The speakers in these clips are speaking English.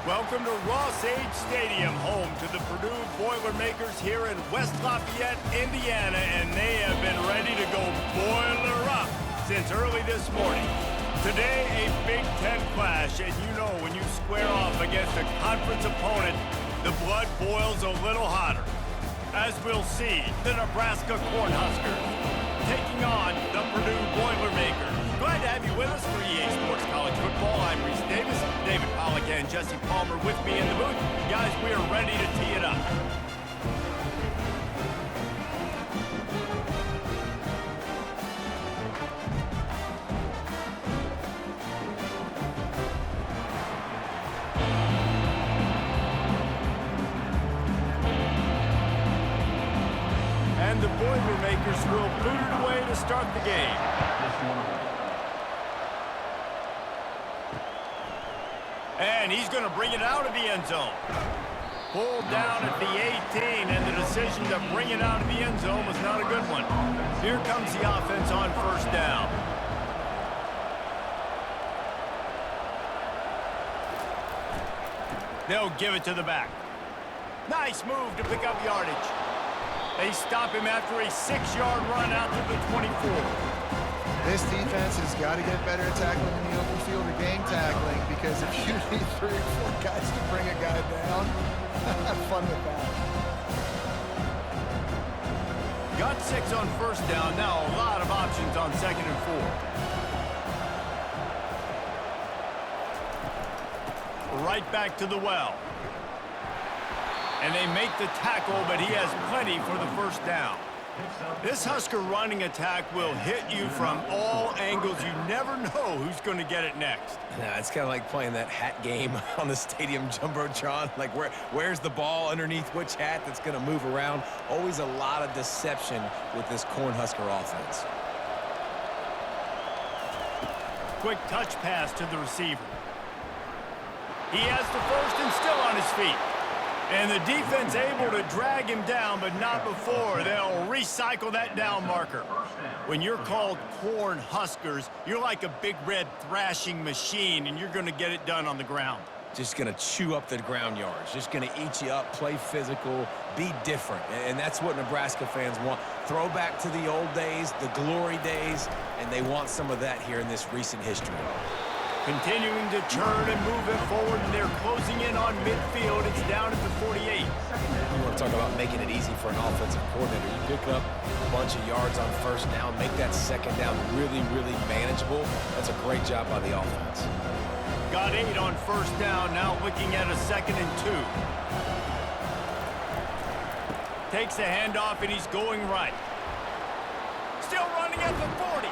Welcome to Ross-Age Stadium, home to the Purdue Boilermakers here in West Lafayette, Indiana, and they have been ready to go boiler up since early this morning. Today, a Big Ten clash, and you know when you square off against a conference opponent, the blood boils a little hotter. As we'll see, the Nebraska Cornhuskers taking on the Purdue Boilermakers. Glad to have you with us for EA Sports College Football. I'm Reese Davis, David Pollack and Jesse Palmer with me in the booth. Guys, we are ready to tee it up. And the Boilermakers will boot it away to start the game. And he's going to bring it out of the end zone. Pulled down at the 18, and the decision to bring it out of the end zone was not a good one. Here comes the offense on first down. They'll give it to the back. Nice move to pick up yardage. They stop him after a 6-yard run out to the 24. This defense has got to get better at tackling in the open field or game tackling, because if you need 3 or 4 guys to bring a guy down, have fun with that. Got 6 on first down. Now a lot of options on 2nd and 4. Right back to the well. And they make the tackle, but he has plenty for the first down. This Husker running attack will hit you from all angles. You never know who's going to get it next. Yeah, it's kind of like playing that hat game on the stadium jumbotron. Like, where's the ball underneath which hat that's going to move around? Always a lot of deception with this Cornhusker offense. Quick touch pass to the receiver. He has the first and still on his feet. And the defense able to drag him down, but not before. They'll recycle that down marker. When you're called Cornhuskers, you're like a big red thrashing machine, and you're going to get it done on the ground. Just going to chew up the ground yards. Just going to eat you up, play physical, be different. And that's what Nebraska fans want. Throwback to the old days, the glory days, and they want some of that here in this recent history. Continuing to turn and move it forward, and they're closing in on midfield. It's down at the 48. You want to talk about making it easy for an offensive coordinator. You pick up a bunch of yards on first down, make that second down really, really manageable. That's a great job by the offense. Got 8 on first down, now looking at a 2nd and 2. Takes the handoff, and he's going right. Still running at the 40.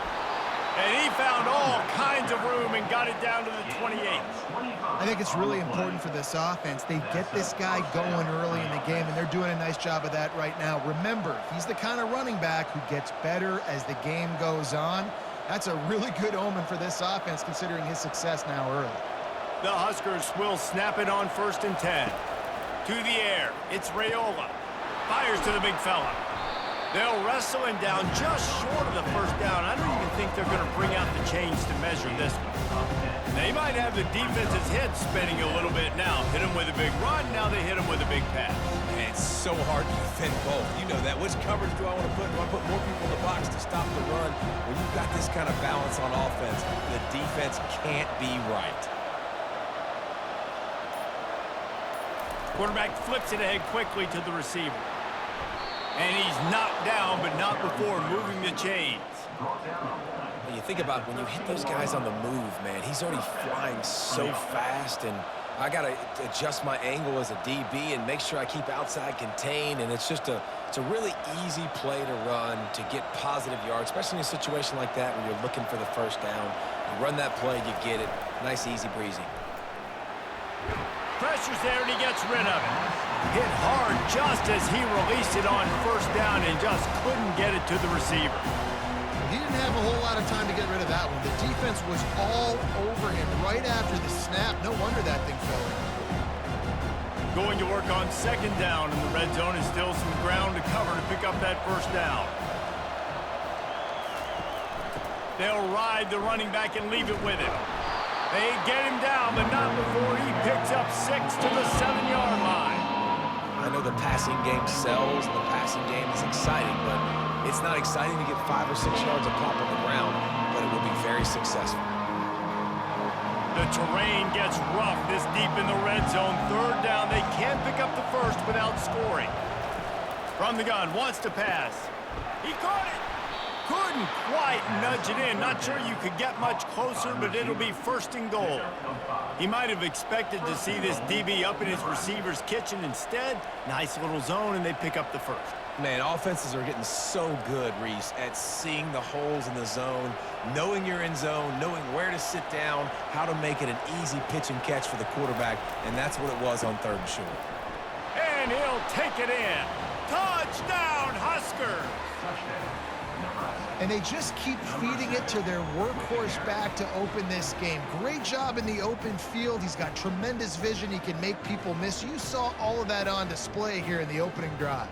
And he found all kinds of room and got it down to the 28. I think it's really important for this offense. They get this guy going early in the game, and they're doing a nice job of that right now. Remember, he's the kind of running back who gets better as the game goes on. That's a really good omen for this offense, considering his success now early. The Huskers will snap it on 1st and 10. To the air, it's Raiola. Fires to the big fella. They'll wrestle him down just short of the first down. I don't even think they're going to bring out the chains to measure this one. They might have the defense's head spinning a little bit now. Hit him with a big run, now they hit him with a big pass. Man, it's so hard to defend both. You know that. Which coverage do I want to put? Do I put more people in the box to stop the run? When you've got this kind of balance on offense, the defense can't be right. Quarterback flips it ahead quickly to the receiver. And he's knocked down, but not before moving the chains. When you think about when you hit those guys on the move, man, he's already flying so fast, and I got to adjust my angle as a DB and make sure I keep outside contained, and it's a really easy play to run to get positive yards, especially in a situation like that where you're looking for the first down. You run that play, you get it. Nice, easy breezy. Pressure's there, and he gets rid of it. Hit hard just as he released it on first down and just couldn't get it to the receiver. He didn't have a whole lot of time to get rid of that one. The defense was all over him right after the snap. No wonder that thing fell in. Going to work on 2nd down, and the red zone is still some ground to cover to pick up that first down. They'll ride the running back and leave it with him. They get him down, but not before he picks up 6 to the 7-yard line. I know the passing game sells, and the passing game is exciting, but it's not exciting to get 5 or 6 yards of pop on the ground, but it will be very successful. The terrain gets rough this deep in the red zone. Third down, they can't pick up the first without scoring. From the gun, wants to pass. He caught it. Couldn't quite nudge it in. Not sure you could get much closer, but it'll be first and goal. He might have expected to see this DB up in his receiver's kitchen. Instead, nice little zone, and they pick up the first. Man, offenses are getting so good, Reese, at seeing the holes in the zone, knowing you're in zone, knowing where to sit down, how to make it an easy pitch and catch for the quarterback, and that's what it was on 3rd and short. And he'll take it in. Touchdown, Huskers! And they just keep feeding it to their workhorse back to open this game. Great job in the open field. He's got tremendous vision. He can make people miss. You saw all of that on display here in the opening drive.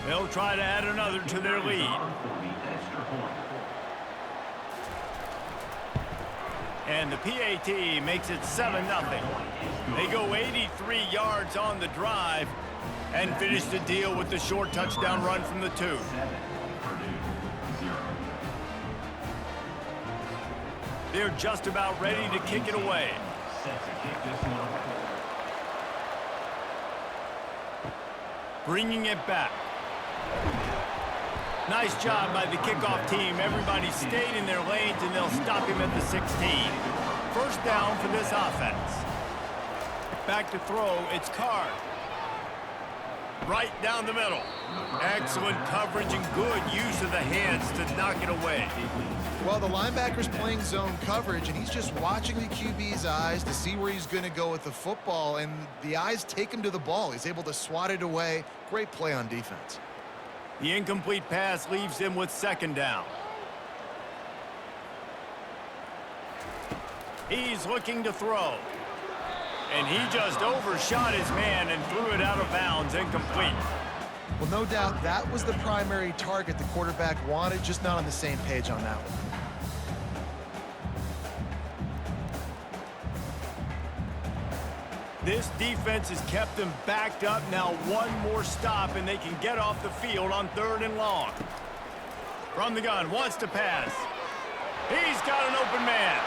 They'll try to add another to their lead. And the PAT makes it 7-0. They go 83 yards on the drive and finish the deal with the short touchdown run from the 2. They're just about ready to kick it away. Bringing it back. Nice job by the kickoff team. Everybody stayed in their lanes, and they'll stop him at the 16. First down for this offense. Back to throw. It's Card. Right down the middle. Excellent coverage and good use of the hands to knock it away. Well, the linebacker's playing zone coverage, and he's just watching the QB's eyes to see where he's going to go with the football, and the eyes take him to the ball. He's able to swat it away. Great play on defense. The incomplete pass leaves him with 2nd down. He's looking to throw. And he just overshot his man and threw it out of bounds, incomplete. Well, no doubt that was the primary target the quarterback wanted, just not on the same page on that one. This defense has kept them backed up. Now one more stop, and they can get off the field on 3rd and long. From the gun, wants to pass. He's got an open man.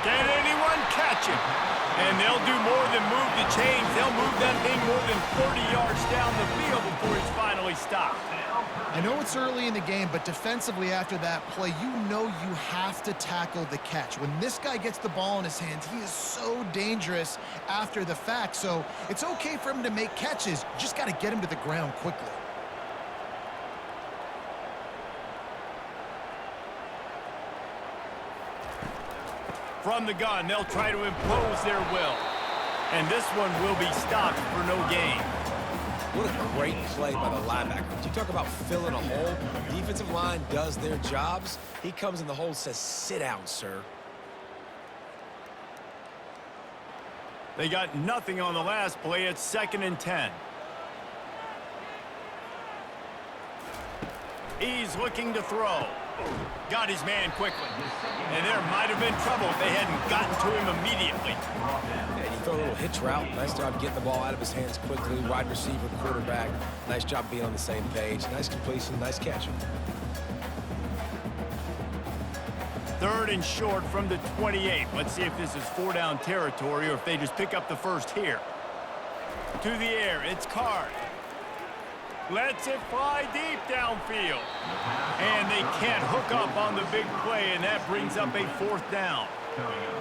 Can anyone catch him? And they'll do more than move the chains. They'll move that thing more than 30 yards down the field before it's finally stopped. I know it's early in the game, but defensively after that play, you know you have to tackle the catch. When this guy gets the ball in his hands, he is so dangerous after the fact. So it's okay for him to make catches. You just got to get him to the ground quickly. From the gun, they'll try to impose their will. And this one will be stopped for no gain. What a great play by the linebacker. You talk about filling a hole. Defensive line does their jobs. He comes in the hole and says, sit down, sir. They got nothing on the last play. It's 2nd and 10. He's looking to throw. Got his man quickly. And there might have been trouble if they hadn't gotten to him immediately. And he threw a little hitch route. Nice job getting the ball out of his hands quickly. Wide receiver, quarterback. Nice job being on the same page. Nice completion, nice catch. 3rd and short from the 28. Let's see if this is 4-down territory or if they just pick up the first here. To the air, it's Card. Lets it fly deep downfield. And they can't hook up on the big play, and that brings up a 4th down.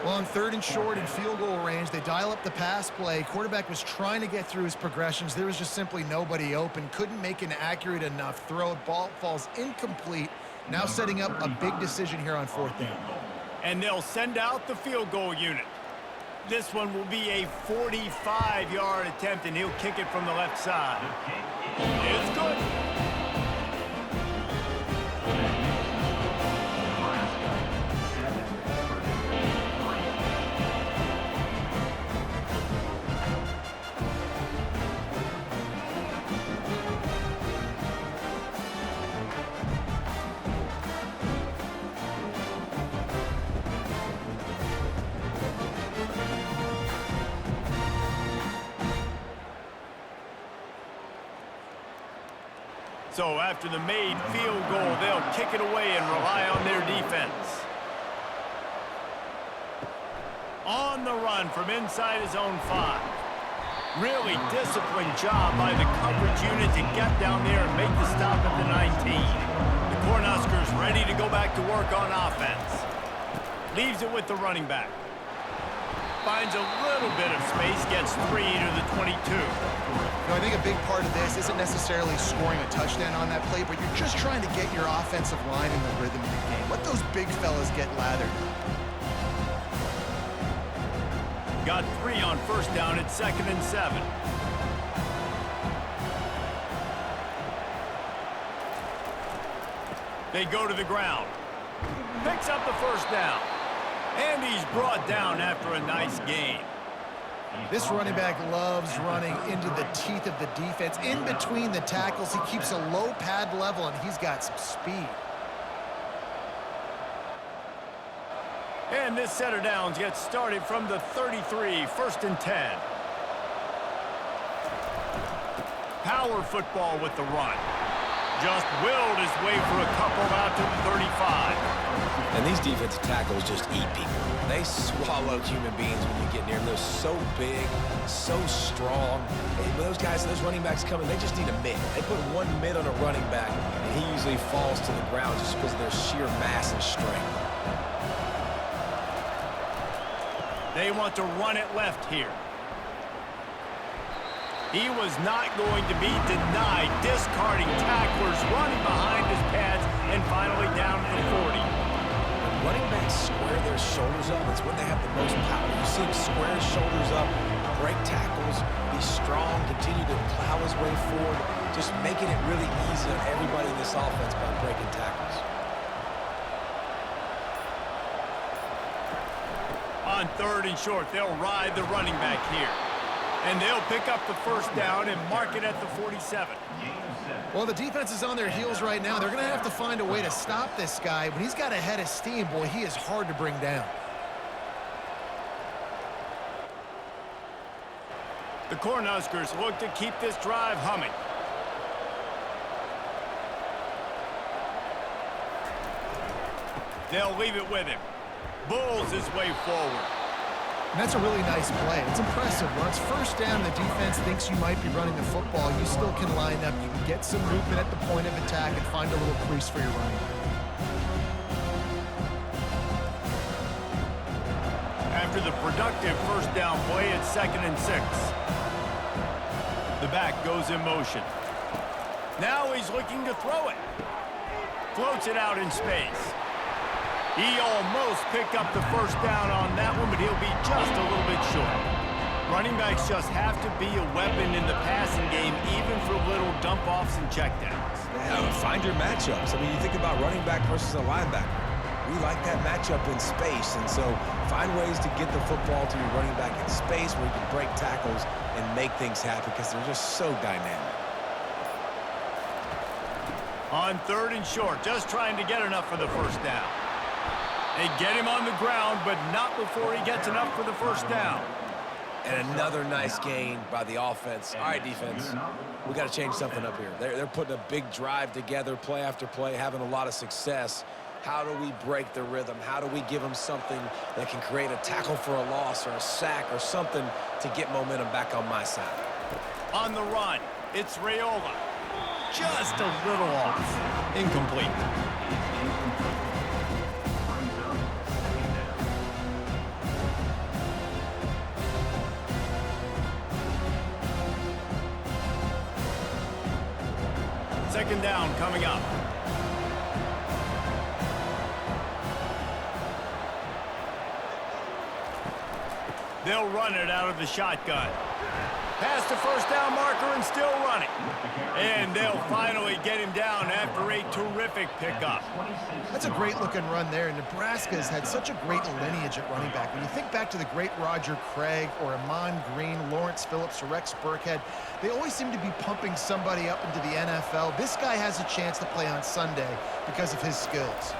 Well, on 3rd and short in field goal range, they dial up the pass play. Quarterback was trying to get through his progressions. There was just simply nobody open. Couldn't make an accurate enough throw. Ball falls incomplete. Now setting up a big decision here on 4th down. And they'll send out the field goal unit. This one will be a 45-yard attempt, and he'll kick it from the left side. It's good. So after the made field goal, they'll kick it away and rely on their defense. On the run from inside his own 5. Really disciplined job by the coverage unit to get down there and make the stop at the 19. The Cornhuskers ready to go back to work on offense. Leaves it with the running back. Finds a little bit of space, gets 3 to the 22. I think a big part of this isn't necessarily scoring a touchdown on that play, but you're just trying to get your offensive line in the rhythm of the game. Let those big fellas get lathered. Got 3 on first down at 2nd and 7. They go to the ground. Picks up the first down. And he's brought down after a nice gain. This running back loves running into the teeth of the defense. In between the tackles, he keeps a low pad level, and he's got some speed. And this set of downs gets started from the 33, 1st and 10. Power football with the run. Just willed his way for a couple out to the 35. And these defensive tackles just eat people. They swallow human beings when you get near them. They're so big, so strong. And when those guys, those running backs coming, they just need a mid. They put one mid on a running back, and he usually falls to the ground just because of their sheer mass and strength. They want to run it left here. He was not going to be denied, discarding tacklers, running behind his pads, and finally down to the 40. When running backs square their shoulders up, it's when they have the most power. You see him square his shoulders up, break tackles, be strong, continue to plow his way forward, just making it really easy on everybody in this offense by breaking tackles. On 3rd and short, they'll ride the running back here. And they'll pick up the first down and mark it at the 47. Well, the defense is on their heels right now. They're going to have to find a way to stop this guy. When he's got a head of steam, boy, he is hard to bring down. The Cornhuskers look to keep this drive humming. They'll leave it with him. Bulls his way forward. And that's a really nice play. It's impressive. When it's first down, the defense thinks you might be running the football. You still can line up. You can get some movement at the point of attack and find a little crease for your running. After the productive first down play at 2nd and 6. The back goes in motion. Now he's looking to throw it. Floats it out in space. He almost picked up the first down on that one, but he'll be just a little bit short. Running backs just have to be a weapon in the passing game, even for little dump-offs and checkdowns. Yeah, find your matchups. I mean, you think about running back versus a linebacker. We like that matchup in space, and so find ways to get the football to your running back in space where you can break tackles and make things happen because they're just so dynamic. On 3rd and short, just trying to get enough for the first down. They get him on the ground, but not before he gets enough for the first down. And another nice gain by the offense. All right, defense, we got to change something up here. They're putting a big drive together, play after play, having a lot of success. How do we break the rhythm? How do we give them something that can create a tackle for a loss or a sack or something to get momentum back on my side? On the run, it's Raiola. Just a little off. Incomplete. Second down coming up. They'll run it out of the shotgun. Past the first down marker and still running. And they'll finally get him down after a terrific pickup. That's a great-looking run there. Nebraska's had such a great lineage at running back. When you think back to the great Roger Craig or Amon Green, Lawrence Phillips, or Rex Burkhead, they always seem to be pumping somebody up into the NFL. This guy has a chance to play on Sunday because of his skills.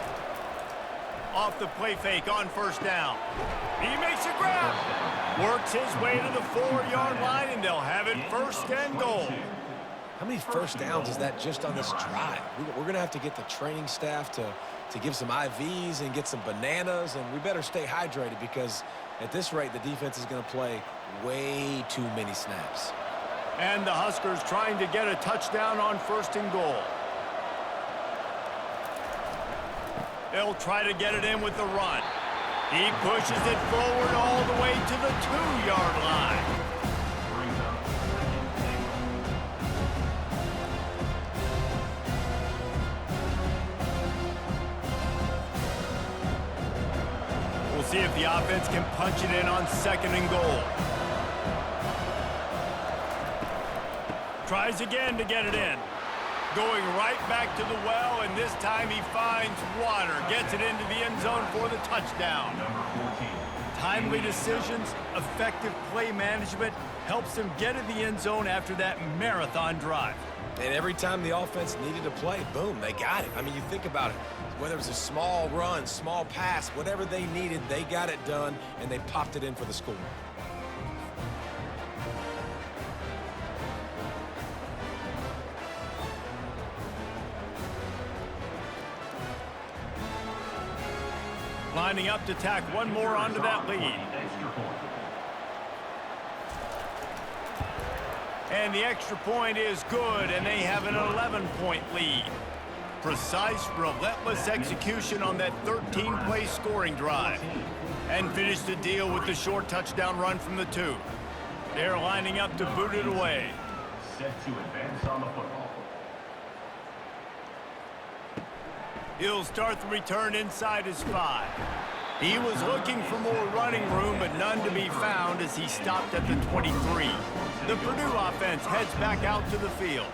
Off the play fake on first down. He makes a grab. Works his way to the 4-yard line, and they'll have it 1st and goal. How many first downs is that just on this drive? We're going to have to get the training staff to give some IVs and get some bananas, and we better stay hydrated because at this rate, the defense is going to play way too many snaps. And the Huskers trying to get a touchdown on 1st and goal. They'll try to get it in with the run. He pushes it forward all the way to the 2-yard line. We'll see if the offense can punch it in on 2nd and goal. Tries again to get it in. Going right back to the well, and this time he finds water. Gets it into the end zone for the touchdown. Timely decisions, effective play management helps them get in the end zone after that marathon drive. And every time the offense needed to play, boom, they got it. I mean, you think about it. Whether it was a small run, small pass, whatever they needed, they got it done, and they popped it in for the score. Lining up to tack one more onto that lead. And the extra point is good, and they have an 11-point lead. Precise, relentless execution on that 13-play scoring drive. And finish the deal with the short touchdown run from the 2. They're lining up to boot it away. Set to advance on the football. He'll start the return inside his 5. He was looking for more running room, but none to be found as he stopped at the 23. The Purdue offense heads back out to the field.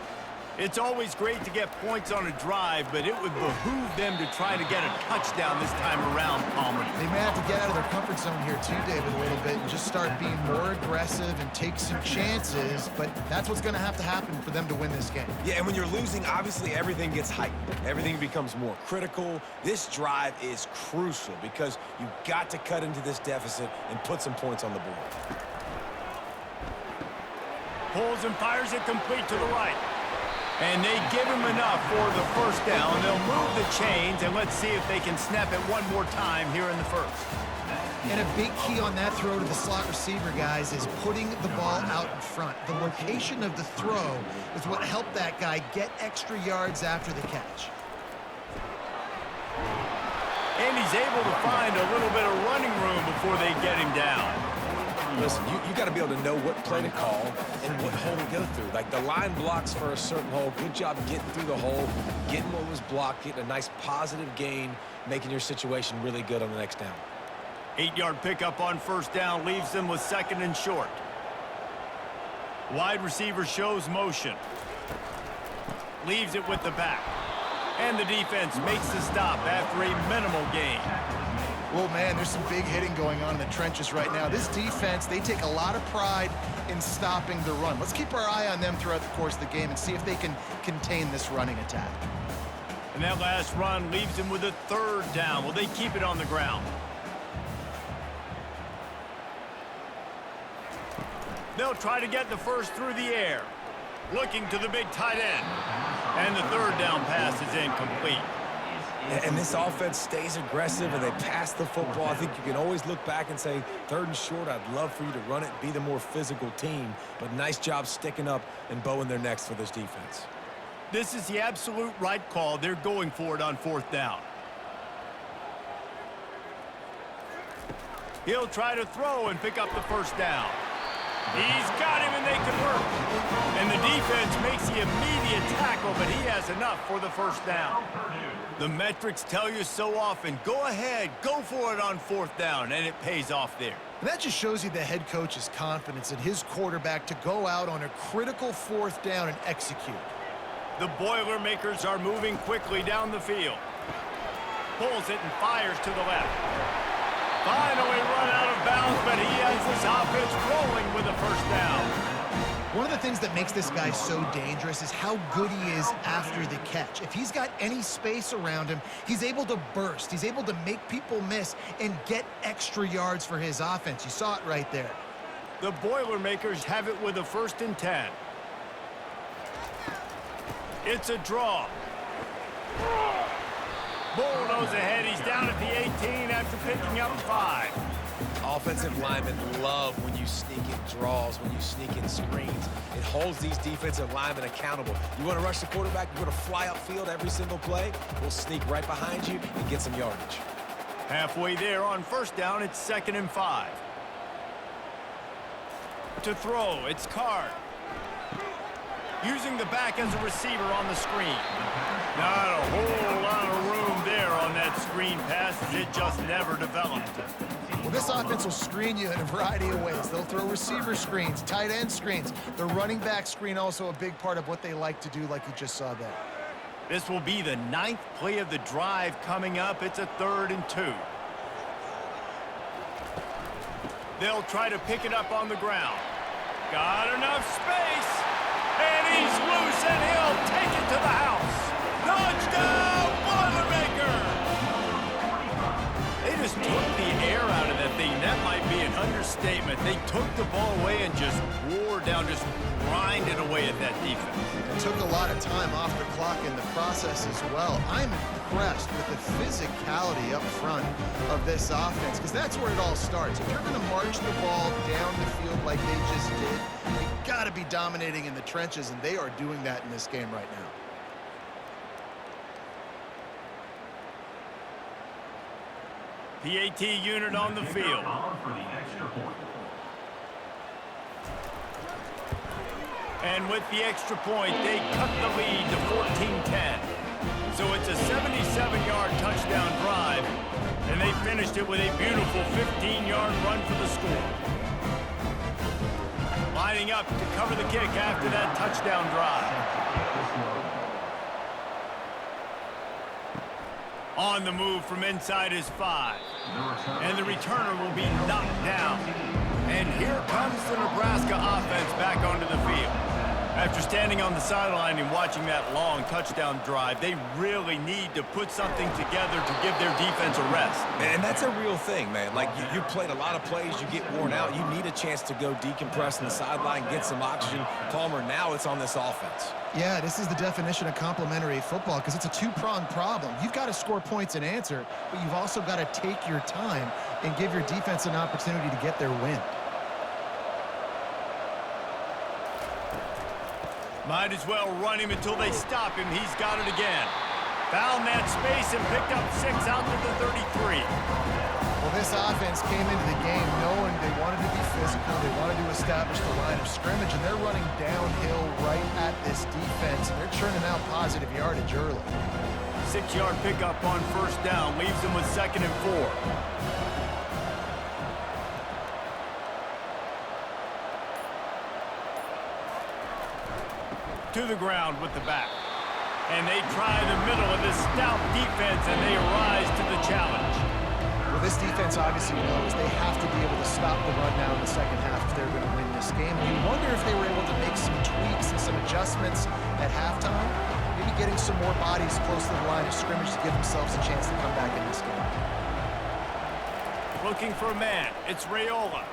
It's always great to get points on a drive, but it would behoove them to try to get a touchdown this time around, Palmer. They may have to get out of their comfort zone here too, David, a little bit and just start being more aggressive and take some chances, but that's what's going to have to happen for them to win this game. Yeah, and when you're losing, obviously everything gets heightened. Everything becomes more critical. This drive is crucial because you've got to cut into this deficit and put some points on the board. Pulls and fires it complete to the right. And they give him enough for the first down. They'll move the chains, and let's see if they can snap it one more time here in the first. And a big key on that throw to the slot receiver, guys, is putting the ball out in front. The location of the throw is what helped that guy get extra yards after the catch. And he's able to find a little bit of running room before they get him down. Listen, you got to be able to know what play to call and what hole to go through. Like the line blocks for a certain hole. Good job getting through the hole, getting what was blocked, getting a nice positive gain, making your situation really good on the next down. 8-yard pickup on first down leaves them with 2nd and short. Wide receiver shows motion. Leaves it with the back. And the defense makes the stop after a minimal gain. Well, man, there's some big hitting going on in the trenches right now. This defense, they take a lot of pride in stopping the run. Let's keep our eye on them throughout the course of the game and see if they can contain this running attack. And that last run leaves them with a 3rd down. Will they keep it on the ground? They'll try to get the first through the air. Looking to the big tight end. And the 3rd down pass is incomplete. And this offense stays aggressive and they pass the football. I think you can always look back and say, 3rd and short, I'd love for you to run it, be the more physical team. But nice job sticking up and bowing their necks for this defense. This is the absolute right call. They're going for it on 4th down. He'll try to throw and pick up the first down. He's got him and they convert. And the defense makes the immediate tackle, but he has enough for the first down. The metrics tell you so often, go ahead, go for it on 4th down, and it pays off there. And that just shows you the head coach's confidence in his quarterback to go out on a critical 4th down and execute. The Boilermakers are moving quickly down the field. Pulls it and fires to the left. Finally run out of bounds, but he has this offense rolling with a first down. One of the things that makes this guy so dangerous is how good he is after the catch. If he's got any space around him, he's able to burst. He's able to make people miss and get extra yards for his offense. You saw it right there. The Boilermakers have it with a 1st and 10. It's a draw. Bulldoze ahead. He's down at the 18 after picking up 5. Offensive linemen love when you sneak in draws, when you sneak in screens. It holds these defensive linemen accountable. You want to rush the quarterback, you want to fly upfield every single play, we'll sneak right behind you and get some yardage. Halfway there on first down, it's 2nd and 5. To throw, it's Card. Using the back as a receiver on the screen. Not a whole lot of room there on that screen pass, as it just never developed. Well, this offense will screen you in a variety of ways. They'll throw receiver screens, tight end screens. The running back screen also a big part of what they like to do, like you just saw there. This will be the 9th play of the drive coming up. It's a 3rd and 2. They'll try to pick it up on the ground. Got enough space. And he's loose, and he'll take it to the house. Touchdown, Boilermaker! They just took the air out of that thing. That might be an understatement. They took the ball away and just wore down, just grinded away at that defense. It took a lot of time off the clock in the process as well. I'm impressed with the physicality up front of this offense, because that's where it all starts. If you're going to march the ball down the field like they just did, you've got to be dominating in the trenches, and they are doing that in this game right now. PAT unit on the field. And with the extra point, they cut the lead to 14-10. So it's a 77-yard touchdown drive, and they finished it with a beautiful 15-yard run for the score. Lining up to cover the kick after that touchdown drive. On the move from inside his 5. And the returner will be knocked down. And here comes the Nebraska offense back onto the field. After standing on the sideline and watching that long touchdown drive, they really need to put something together to give their defense a rest. And that's a real thing, man. Like, you played a lot of plays, you get worn out. You need a chance to go decompress on the sideline, get some oxygen. Palmer, now it's on this offense. Yeah, this is the definition of complementary football, because it's a two-pronged problem. You've got to score points and answer, but you've also got to take your time and give your defense an opportunity to get their win. Might as well run him until they stop him. He's got it again. Found that space and picked up 6 out to the 33. Well, this offense came into the game knowing they wanted to be physical. They wanted to establish the line of scrimmage, and they're running downhill right at this defense, and they're churning out positive yardage early. 6-yard pickup on first down leaves them with 2nd and 4. To the ground with the back. And they try the middle of this stout defense, and they rise to the challenge. Well, this defense obviously knows they have to be able to stop the run now in the second half if they're going to win this game. And you wonder if they were able to make some tweaks and some adjustments at halftime, maybe getting some more bodies close to the line of scrimmage to give themselves a chance to come back in this game. Looking for a man. It's Raiola.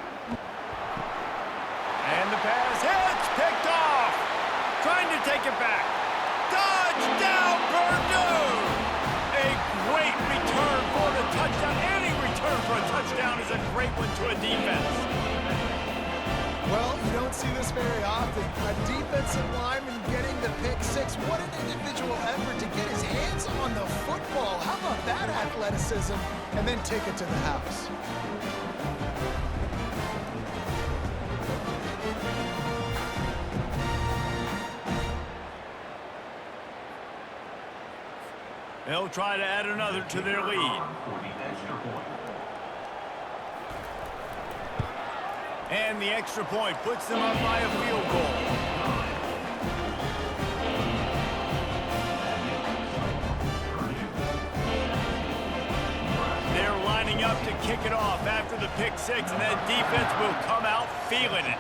And the pass hits, picked off. Trying to take it back. Touchdown, Purdue! A great return for the touchdown. Any return for a touchdown is a great one to a defense. Well, you don't see this very often. A defensive lineman getting the pick 6. What an individual effort to get his hands on the football. How about that athleticism? And then take it to the house. They'll try to add another to their lead. And the extra point puts them up by a field goal. They're lining up to kick it off after the pick 6, and that defense will come out feeling it.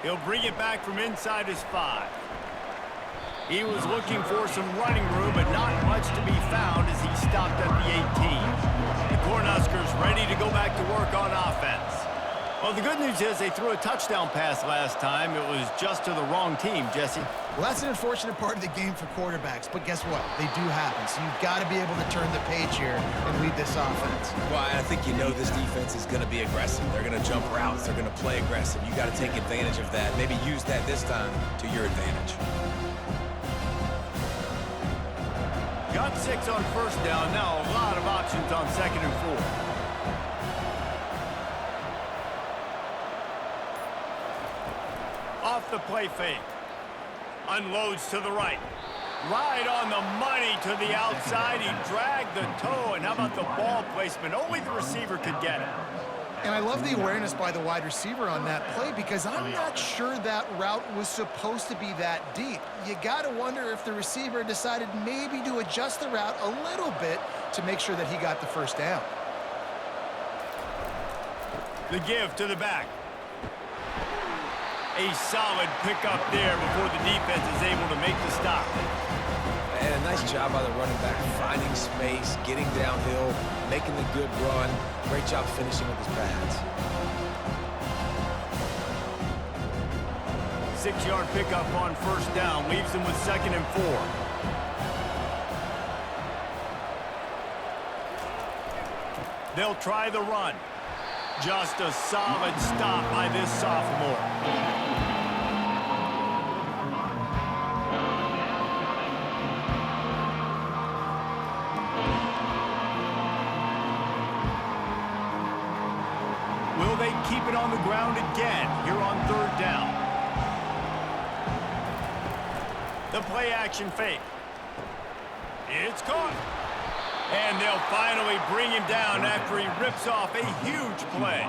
He'll bring it back from inside his 5. He was looking for some running room, but not much to be found as he stopped at the 18. The Cornhuskers ready to go back to work on offense. Well, the good news is they threw a touchdown pass last time. It was just to the wrong team, Jesse. Well, that's an unfortunate part of the game for quarterbacks, but guess what? They do happen, so you've got to be able to turn the page here and lead this offense. Well, I think you know this defense is going to be aggressive. They're going to jump routes. They're going to play aggressive. You got to take advantage of that. Maybe use that this time to your advantage. Got 6 on first down. Now a lot of options on 2nd and 4. Off the play fake. Unloads to the right. Right on the money to the outside. He dragged the toe. And how about the ball placement? Only the receiver could get it. And I love the awareness by the wide receiver on that play because I'm not sure that route was supposed to be that deep. You got to wonder if the receiver decided maybe to adjust the route a little bit to make sure that he got the first down. The give to the back. A solid pickup there before the defense is able to make the stop. And a nice job by the running back, finding space, getting downhill, making the good run. Great job finishing with his pads. 6-yard pickup on first down. Leaves him with 2nd and 4. They'll try the run. Just a solid stop by this sophomore. Will they keep it on the ground again here on 3rd down? The play action fake. It's caught. And they'll finally bring him down after he rips off a huge play.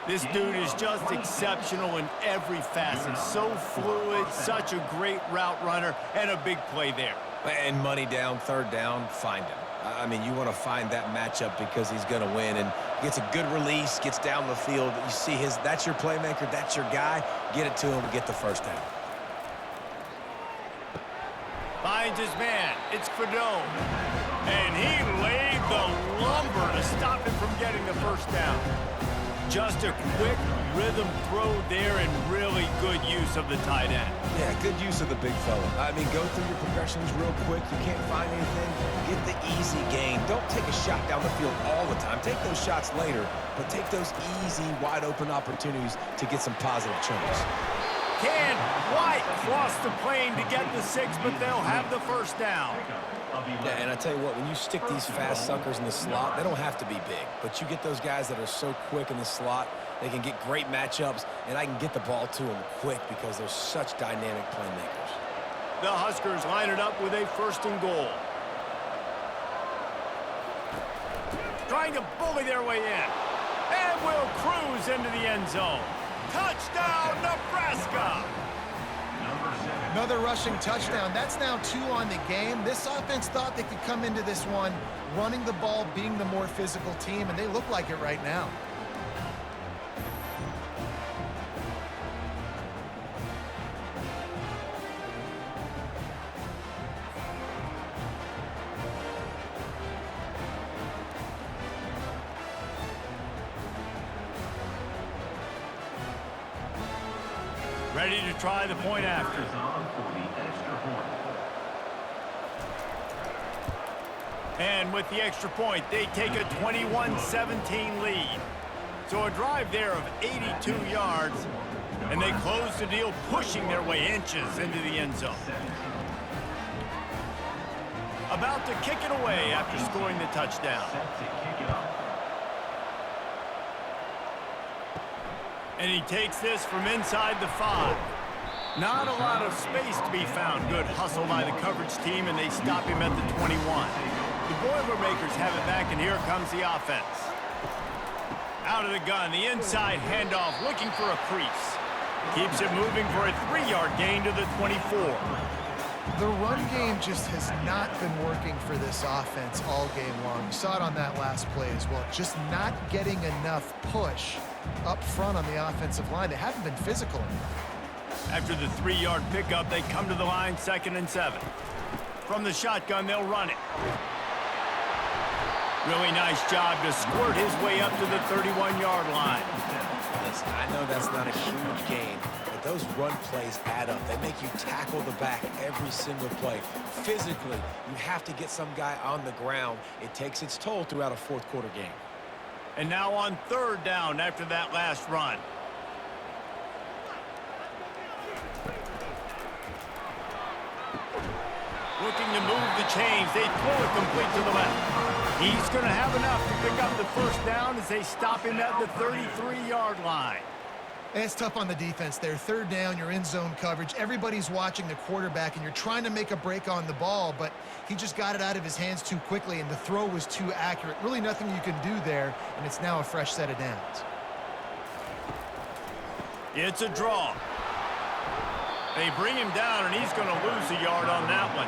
This dude is just exceptional in every facet. So fluid, such a great route runner, and a big play there. And money down, 3rd down, find him. I mean, you want to find that matchup because he's going to win. And gets a good release, gets down the field. You see that's your playmaker, that's your guy. Get it to him, get the first down. Finds his man. It's Purdue. And he laid the lumber to stop him from getting the first down. Just a quick rhythm throw there and really good use of the tight end. Yeah, good use of the big fella. I mean, go through your progressions real quick. You can't find anything. Get the easy gain. Don't take a shot down the field all the time. Take those shots later, but take those easy, wide-open opportunities to get some positive chunks. Can't quite cross the plane to get the 6, but they'll have the first down. Yeah, and I tell you what, when you stick these fast suckers in the slot, they don't have to be big. But you get those guys that are so quick in the slot, they can get great matchups, and I can get the ball to them quick because they're such dynamic playmakers. The Huskers line it up with a 1st and goal. Trying to bully their way in. And will cruise into the end zone. Touchdown, Nebraska! Another rushing touchdown. That's now 2 on the game. This offense thought they could come into this one running the ball, being the more physical team, and they look like it right now. Ready to try the point after. And with the extra point, they take a 21-17 lead. So a drive there of 82 yards, and they close the deal, pushing their way inches into the end zone. About to kick it away after scoring the touchdown. And he takes this from inside the 5. Not a lot of space to be found. Good hustle by the coverage team, and they stop him at the 21. The Boilermakers have it back, and here comes the offense. Out of the gun, the inside handoff, looking for a crease. Keeps it moving for a 3-yard gain to the 24. The run game just has not been working for this offense all game long. You saw it on that last play as well. Just not getting enough push up front on the offensive line. They haven't been physical enough. After the 3-yard pickup, they come to the line, 2nd and 7. From the shotgun, they'll run it. Really nice job to squirt his way up to the 31-yard line. Listen, I know that's not a huge gain, but those run plays add up. They make you tackle the back every single play. Physically, you have to get some guy on the ground. It takes its toll throughout a fourth-quarter game. And now on third down after that last run. Looking to move the chains. They throw it complete to the left. He's going to have enough to pick up the first down as they stop him at the 33-yard line. And it's tough on the defense there. Third down, you're in zone coverage. Everybody's watching the quarterback, and you're trying to make a break on the ball, but he just got it out of his hands too quickly, and the throw was too accurate. Really nothing you can do there, and it's now a fresh set of downs. It's a draw. They bring him down, and he's going to lose a yard on that one.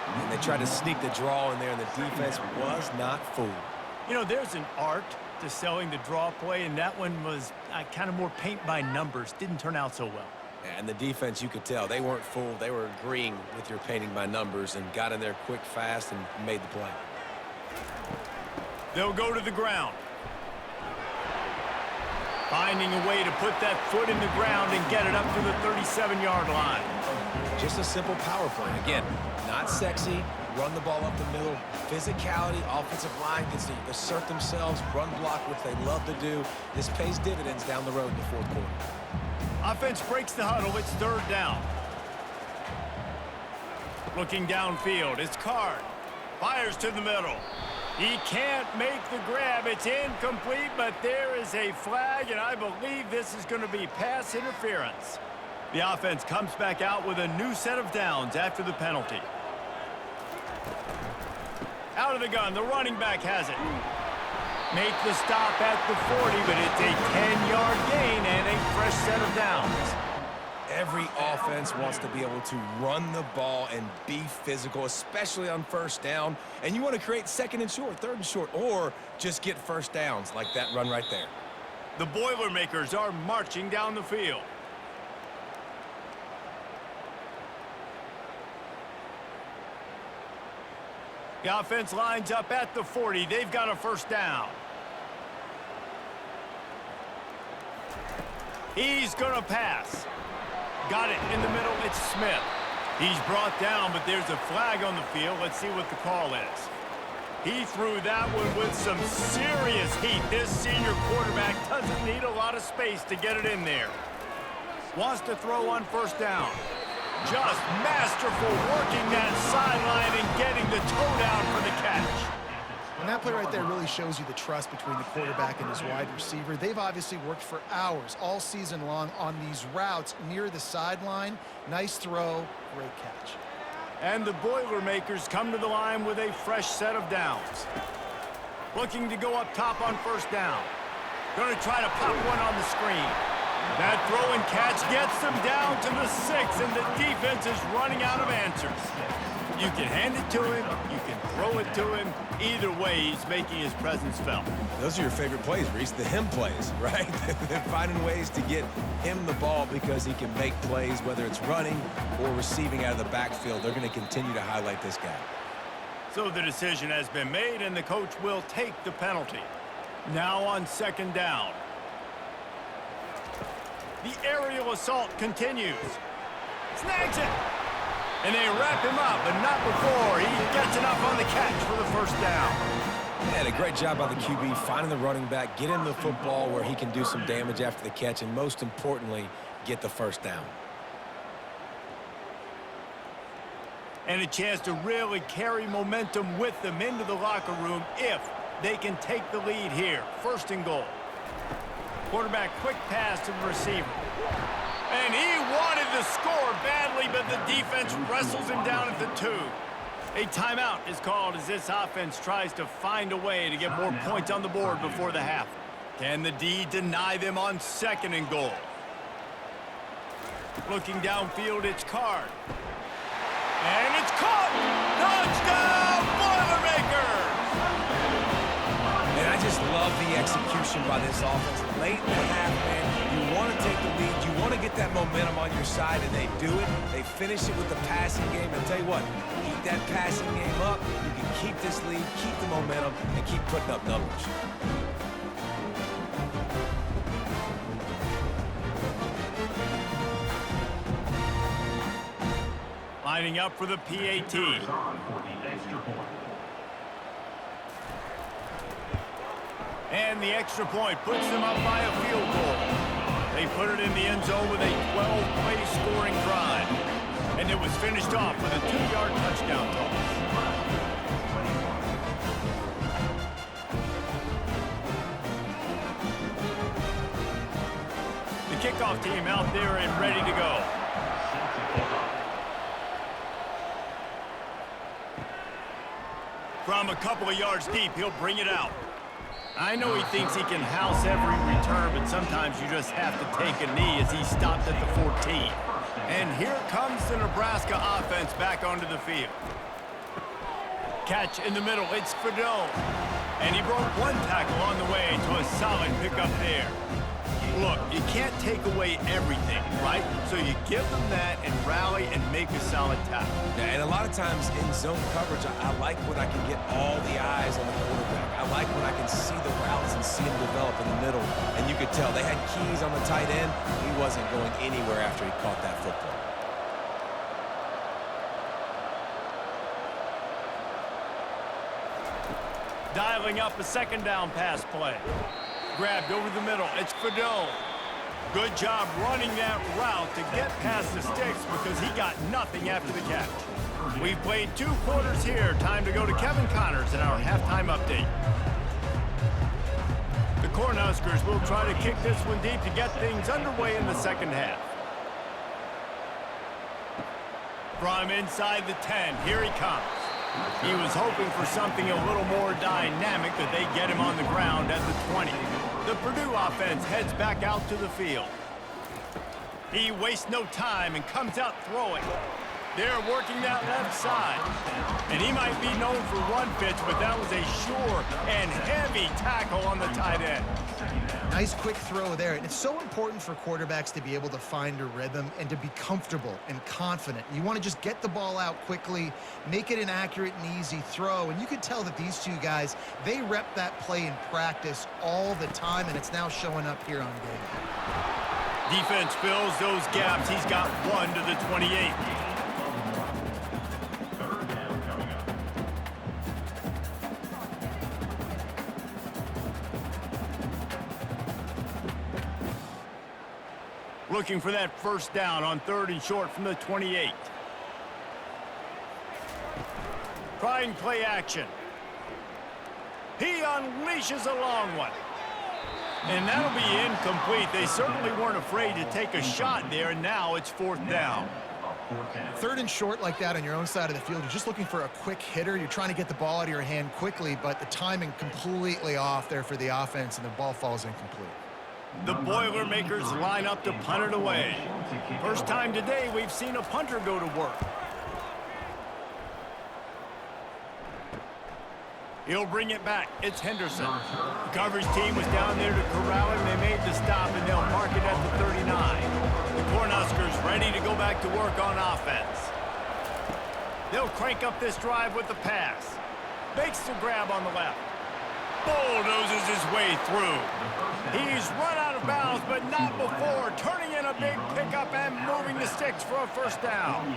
And they tried to sneak the draw in there, and the defense was not fooled. You know, there's an art to selling the draw play, and that one was kind of more paint by numbers. Didn't turn out so well. And the defense, you could tell, they weren't fooled. They were agreeing with your painting by numbers and got in there quick, fast, and made the play. They'll go to the ground. Finding a way to put that foot in the ground and get it up to the 37-yard line. Just a simple power play. Again, not sexy, run the ball up the middle. Physicality, offensive line gets to assert themselves, run block, which they love to do. This pays dividends down the road in the fourth quarter. Offense breaks the huddle. It's third down. Looking downfield, it's Card. Fires to the middle. He can't make the grab. It's incomplete, but there is a flag, and I believe this is going to be pass interference. The offense comes back out with a new set of downs after the penalty. Out of the gun, the running back has it. Make the stop at the 40, but it's a 10-yard gain and a fresh set of downs. Every offense wants to be able to run the ball and be physical, especially on first down. And you want to create second and short, third and short, or just get first downs like that run right there. The Boilermakers are marching down the field. The offense lines up at the 40. They've got a first down. He's going to pass. Got it in the middle. It's Smith. He's brought down, but there's a flag on the field. Let's see what the call is. He threw that one with some serious heat. This senior quarterback doesn't need a lot of space to get it in there. Wants to throw on first down. Just masterful working that sideline and getting the toe down for the catch. And that play right there really shows you the trust between the quarterback and his wide receiver. They've obviously worked for hours all season long on these routes near the sideline. Nice throw, great catch. And the Boilermakers come to the line with a fresh set of downs. Looking to go up top on first down. Going to try to pop one on the screen. That throw and catch gets them down to the 6, and the defense is running out of answers. You can hand it to him, you can throw it to him. Either way, he's making his presence felt. Those are your favorite plays, Reese, the him plays, right? They're finding ways to get him the ball because he can make plays, whether it's running or receiving out of the backfield. They're going to continue to highlight this guy. So the decision has been made, and the coach will take the penalty. Now on second down. The aerial assault continues. Snags it. And they wrap him up, but not before he gets enough on the catch for the first down. And a great job by the QB finding the running back, get him the football where he can do some damage after the catch, and most importantly, get the first down. And a chance to really carry momentum with them into the locker room if they can take the lead here. First and goal. Quarterback quick pass to the receiver. And he wanted the score badly, but the defense wrestles him down at the 2. A timeout is called as this offense tries to find a way to get more points on the board before the half. Can the D deny them on second and goal? Looking downfield, it's Card. And it's caught! Touchdown, Boilermakers! And I just just love the execution by this offense. Late in the half, man, you want to take the lead. You want to get that momentum on your side, and they do it. They finish it with the passing game. And tell you what, keep that passing game up. You can keep this lead, keep the momentum, and keep putting up numbers. Lining up for the PAT. And the extra point puts them up by a field goal. They put it in the end zone with a 12-play scoring drive. And it was finished off with a 2-yard touchdown toss. The kickoff team out there and ready to go. From a couple of yards deep, he'll bring it out. I know he thinks he can house every return, but sometimes you just have to take a knee as he stopped at the 14. And here comes the Nebraska offense back onto the field. Catch in the middle, it's Purdue. And he broke one tackle on the way to a solid pickup there. Look, you can't take away everything, right? So you give them that and rally and make a solid tackle. Yeah, and a lot of times in zone coverage, I like when I can get all the eyes on the quarterback. I like when I can see the routes and see them develop in the middle. And you could tell they had keys on the tight end. He wasn't going anywhere after he caught that football. Dialing up a second down pass play. Grabbed over the middle. It's Purdue. Good job running that route to get past the sticks because he got nothing after the catch. We've played 2 quarters here. Time to go to Kevin Connors in our halftime update. The Cornhuskers will try to kick this one deep to get things underway in the second half. From inside the 10, here he comes. He was hoping for something a little more dynamic that they get him on the ground at the 20. The Purdue offense heads back out to the field. He wastes no time and comes out throwing. They're working that left side. And he might be known for run fits, but that was a sure and heavy tackle on the tight end. Nice quick throw there. And it's so important for quarterbacks to be able to find a rhythm and to be comfortable and confident. You want to just get the ball out quickly, make it an accurate and easy throw. And you can tell that these 2 guys, they rep that play in practice all the time, and it's now showing up here on game. Defense fills those gaps. He's got 1 to the 28. Looking for that first down on 3rd and short from the 28. Trying play action. He unleashes a long one. And that'll be incomplete. They certainly weren't afraid to take a shot there, and now it's 4th down. 3rd and short like that on your own side of the field, you're just looking for a quick hitter. You're trying to get the ball out of your hand quickly, but the timing completely off there for the offense, and the ball falls incomplete. The Boilermakers line up to punt it away. First time today we've seen a punter go to work. He'll bring it back. It's Henderson. The coverage team was down there to corral him. They made the stop, and they'll mark it at the 39. The Cornhuskers ready to go back to work on offense. They'll crank up this drive with the pass. Makes the grab on the left. Bulldozes his way through. He's run out of bounds, but not before turning in a big pickup and moving the sticks for a first down.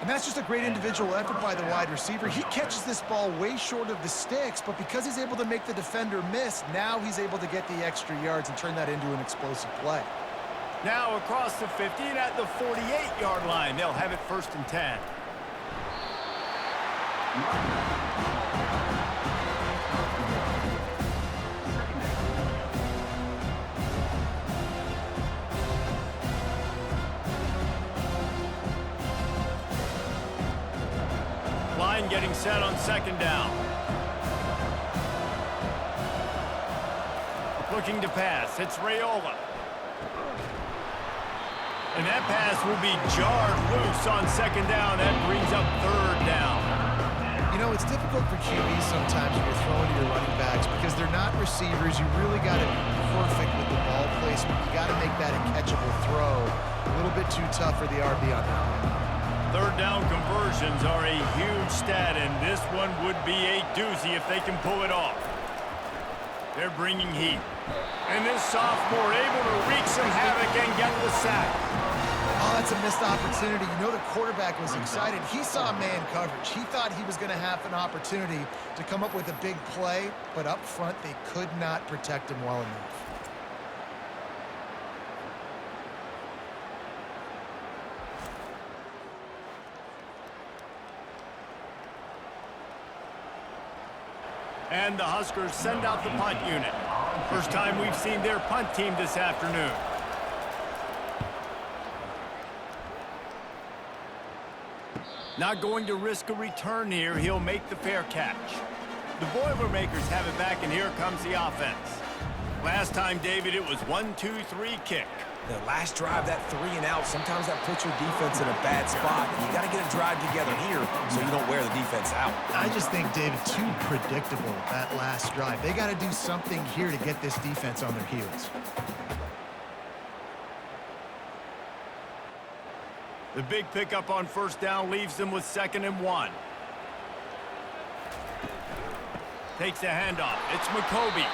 And that's just a great individual effort by the wide receiver. He catches this ball way short of the sticks, but because he's able to make the defender miss, now he's able to get the extra yards and turn that into an explosive play. Now across the 50 and at the 48-yard line, they'll have it 1st and 10. Line getting set on 2nd down. Looking to pass. It's Raiola. And that pass will be jarred loose on 2nd down. That brings up 3rd down. You know, it's difficult for QBs sometimes when you're throwing to your running backs because they're not receivers. You really got to be perfect with the ball placement. You got to make that a catchable throw. A little bit too tough for the RB on that one. Third down conversions are a huge stat, and this one would be a doozy if they can pull it off. They're bringing heat. And this sophomore able to wreak some havoc and get the sack. Oh, that's a missed opportunity. You know the quarterback was excited. He saw man coverage. He thought he was going to have an opportunity to come up with a big play, but up front they could not protect him well enough. And the Huskers send out the punt unit. First time we've seen their punt team this afternoon. Not going to risk a return here. He'll make the fair catch. The Boilermakers have it back, and here comes the offense. Last time, David, it was 1-2-3 kick. The last drive, that 3 and out, sometimes that puts your defense in a bad spot. And you got to get a drive together here so you don't wear the defense out. I just think, David, too predictable, that last drive. They got to do something here to get this defense on their heels. The big pickup on first down leaves them with 2nd and 1. Takes the handoff. It's McCoby.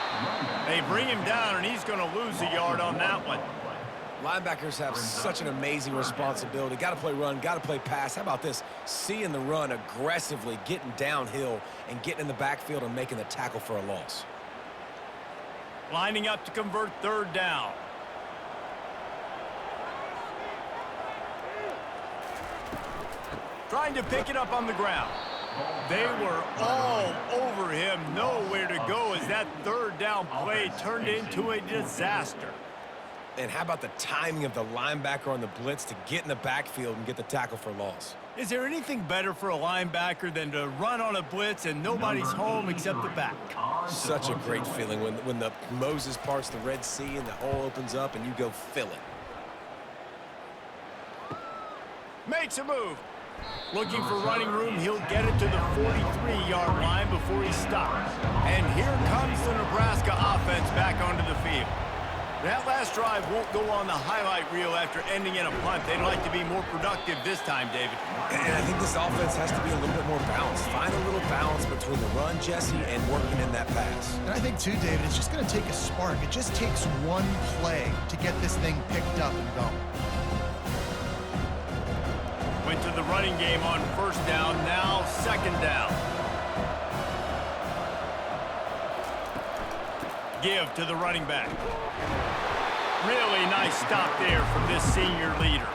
They bring him down, and he's going to lose a yard on that one. Linebackers have such an amazing responsibility. Got to play run, got to play pass. How about this? Seeing the run aggressively, getting downhill, and getting in the backfield and making the tackle for a loss. Lining up to convert 3rd down. Trying to pick it up on the ground. They were all over him. Nowhere to go as that 3rd down play turned into a disaster. And how about the timing of the linebacker on the blitz to get in the backfield and get the tackle for loss? Is there anything better for a linebacker than to run on a blitz and nobody's home except the back? Such a great feeling when the Moses parts the Red Sea and the hole opens up and you go fill it. Makes a move. Looking for running room, he'll get it to the 43-yard line before he stops. And here comes the Nebraska offense back onto the field. That last drive won't go on the highlight reel after ending in a punt. They'd like to be more productive this time, David. And I think this offense has to be a little bit more balanced. Find a little balance between the run, Jesse, and working in that pass. And I think, too, David, it's just going to take a spark. It just takes one play to get this thing picked up and going. Went to the running game on 1st down, now 2nd down. Give to the running back. Really nice stop there from this senior leader.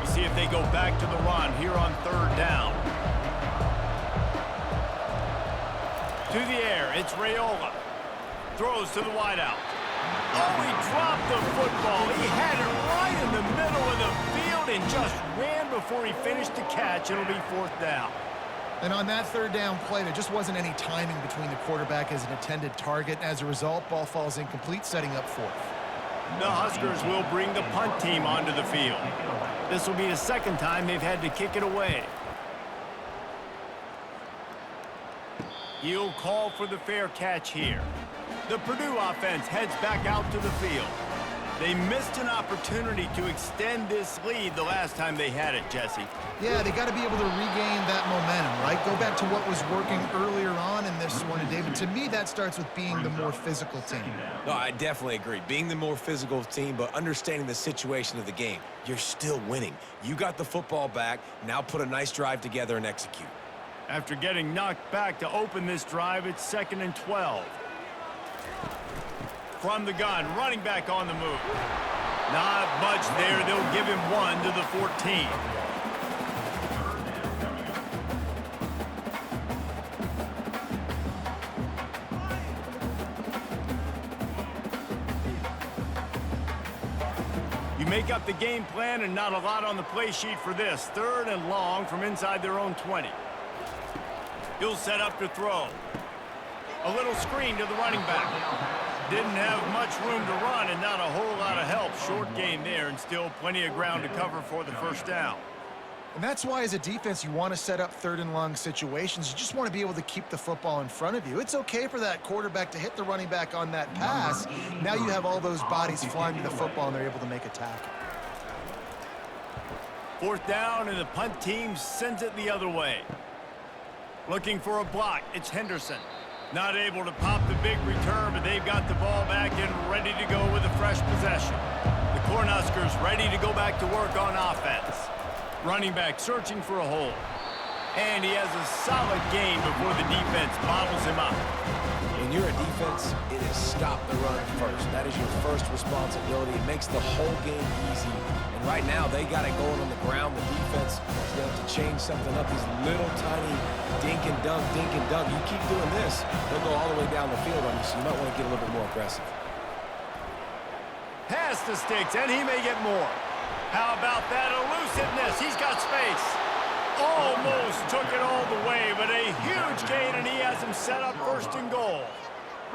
You see if they go back to the run here on 3rd down. To the air, it's Raiola. Throws to the wideout. Oh, he dropped the football. He had it right in the middle of the field and just ran before he finished the catch. It'll be 4th down. And on that 3rd down play, there just wasn't any timing between the quarterback as an intended target. As a result, ball falls incomplete, setting up 4th. The Huskers will bring the punt team onto the field. This will be the 2nd time they've had to kick it away. He'll call for the fair catch here. The Purdue offense heads back out to the field. They missed an opportunity to extend this lead the last time they had it, Jesse. Yeah, they got to be able to regain that momentum, right? Go back to what was working earlier on in this one. And, David, to me, that starts with being the more physical team. No, I definitely agree. Being the more physical team, but understanding the situation of the game. You're still winning. You got the football back. Now put a nice drive together and execute. After getting knocked back to open this drive, it's 2nd and 12. From the gun, running back on the move. Not much there. They'll give him 1 to the 14. You make up the game plan and not a lot on the play sheet for this. 3rd and long from inside their own 20. He'll set up to throw. A little screen to the running back. Didn't have much room to run and not a whole lot of help. Short gain there and still plenty of ground to cover for the first down. And that's why as a defense you want to set up third and long situations. You just want to be able to keep the football in front of you. It's okay for that quarterback to hit the running back on that pass. Now you have all those bodies flying to the football and they're able to make a tackle. Fourth down and the punt team sends it the other way. Looking for a block. It's Henderson. Not able to pop the big return, but they've got the ball back and ready to go with a fresh possession. The Cornhuskers ready to go back to work on offense. Running back searching for a hole. And he has a solid game before the defense bottles him up. When you're a defense, it is stop the run first. That is your first responsibility. It makes the whole game easy. And right now, they got it going on the ground. The defense is going to have to change something up. These little tiny dink and dunk, dink and dunk. You keep doing this, they'll go all the way down the field on you, so you might want to get a little bit more aggressive. Pass the sticks, and he may get more. How about that elusiveness? He's got space. Almost took it all the way, but a huge gain, and he has him set up first and goal.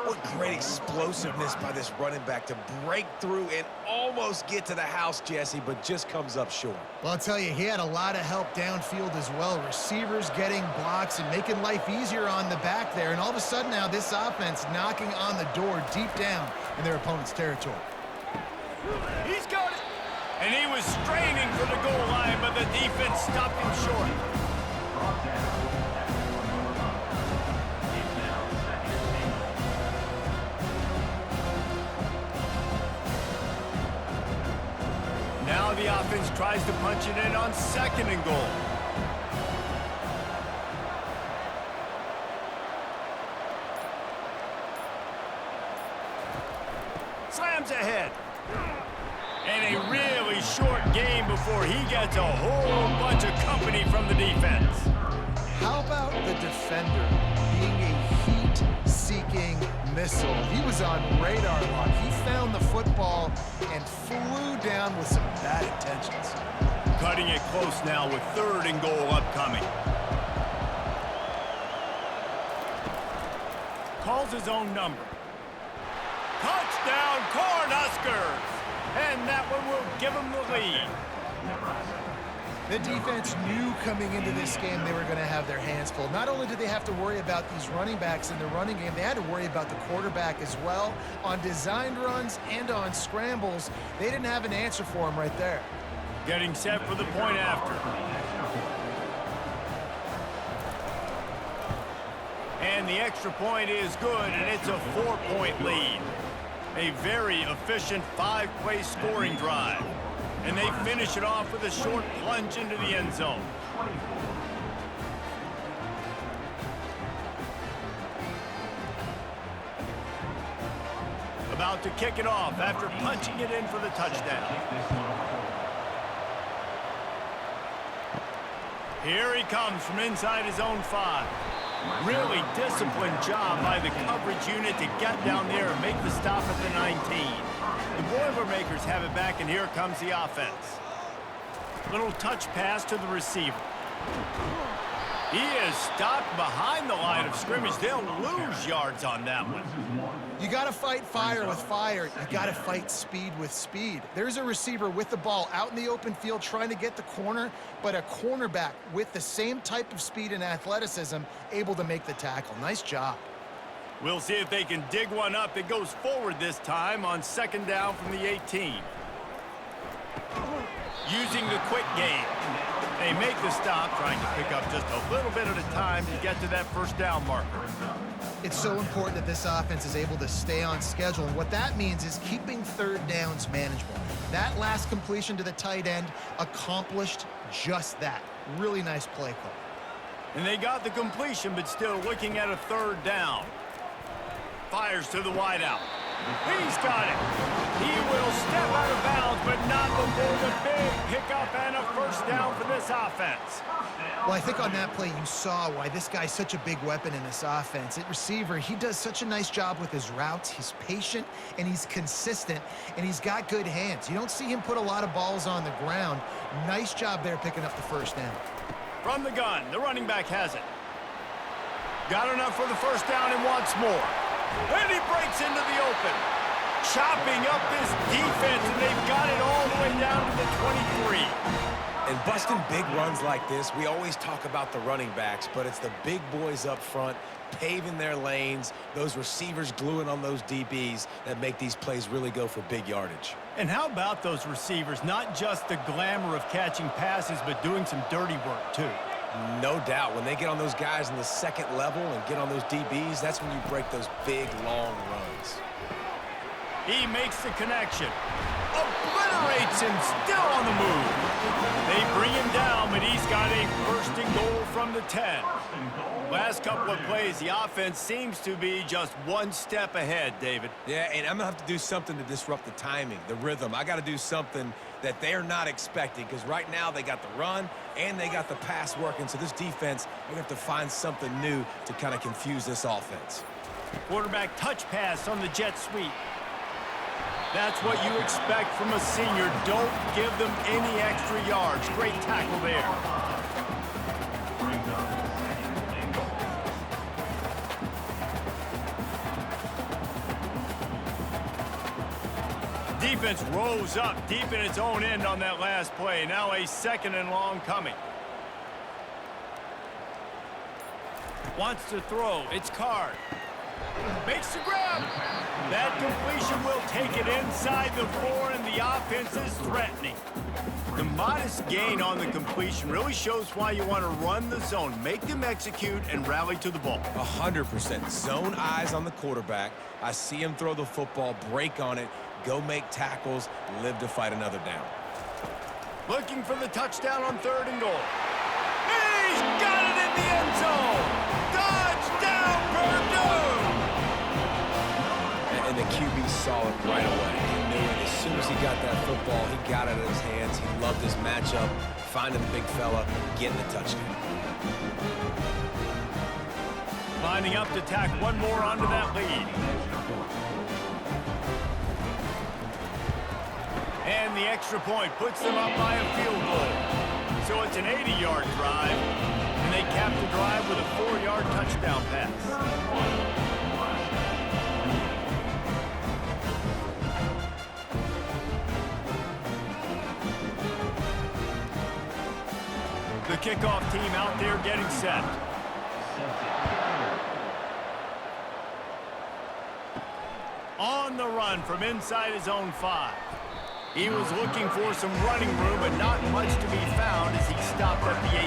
What great explosiveness by this running back to break through and almost get to the house, Jesse, but just comes up short. Well, I'll tell you, he had a lot of help downfield as well. Receivers getting blocks and making life easier on the back there. And all of a sudden now, this offense knocking on the door deep down in their opponent's territory. He's got it. And he was straining for the goal line, but the defense stopped him short. Now the offense tries to punch it in on second and goal. Slams ahead. And a really short game before he gets a whole bunch of company from the defense. How about the defender being a heat-seeking missile? He was on radar lock. He found the football and flew down with some bad intentions. Cutting it close now with third and goal upcoming. Calls his own number. Touchdown, Cornhuskers! And that one will give them the lead. The defense knew coming into this game they were going to have their hands full. Not only did they have to worry about these running backs in the running game, they had to worry about the quarterback as well. On designed runs and on scrambles, they didn't have an answer for him right there. Getting set for the point after. And the extra point is good, and it's a 4-point lead. A very efficient 5-play scoring drive. And they finish it off with a short plunge into the end zone. About to kick it off after punching it in for the touchdown. Here he comes from inside his own 5. Really disciplined job by the coverage unit to get down there and make the stop at the 19. The Boilermakers have it back, and here comes the offense. Little touch pass to the receiver. He is stopped behind the line of scrimmage. They'll lose yards on that one. You got to fight fire with fire. You got to fight speed with speed. There's a receiver with the ball out in the open field trying to get the corner, but a cornerback with the same type of speed and athleticism able to make the tackle. Nice job. We'll see if they can dig one up. It goes forward this time on second down from the 18. Using the quick game. They make the stop, trying to pick up just a little bit at a time to get to that first down marker. It's so important that this offense is able to stay on schedule, and what that means is keeping third downs manageable. That last completion to the tight end accomplished just that. Really nice play call. And they got the completion, but still looking at a third down. Fires to the wideout. He's got it. He will step out of bounds, but not before the big pickup and a first down for this offense. Well, I think on that play you saw why this guy's such a big weapon in this offense. At receiver, he does such a nice job with his routes. He's patient, and he's consistent, and he's got good hands. You don't see him put a lot of balls on the ground. Nice job there picking up the first down. From the gun, the running back has it. Got enough for the first down and wants more. And he breaks into the open. Chopping up this defense, and they've got it all the way down to the 23. And busting big runs like this, we always talk about the running backs, but it's the big boys up front paving their lanes, those receivers gluing on those DBs that make these plays really go for big yardage. And how about those receivers? Not just the glamour of catching passes, but doing some dirty work, too. No doubt. When they get on those guys in the second level and get on those DBs, that's when you break those big, long runs. He makes the connection. Obliterates him, still on the move. They bring him down, but he's got a first and goal from the 10. Last couple of plays, the offense seems to be just one step ahead, David. Yeah, and I'm going to have to do something to disrupt the timing, the rhythm. I got to do something that they're not expecting, because right now they got the run and they got the pass working. So this defense, they're going to have to find something new to kind of confuse this offense. Quarterback touch pass on the jet sweep. That's what you expect from a senior. Don't give them any extra yards. Great tackle there. Defense rose up deep in its own end on that last play. Now a second and long coming. Wants to throw. It's Card. Makes the grab. That completion will take it inside the 4, and the offense is threatening. The modest gain on the completion really shows why you want to run the zone, make them execute, and rally to the ball. 100%. Zone eyes on the quarterback. I see him throw the football, break on it, go make tackles, live to fight another down. Looking for the touchdown on 3rd and goal. He's got it in the end zone. Touchdown, Purdue! And the QB saw it right away. He knew it. As soon as he got that football, he got it in his hands. He loved his matchup, finding the big fella, getting the touchdown. Lining up to tack one more onto that lead. And the extra point puts them up by a field goal. So it's an 80-yard drive, and they cap the drive with a 4-yard touchdown pass. The kickoff team out there getting set. On the run from inside his own 5. He was looking for some running room, but not much to be found as he stopped at the 18.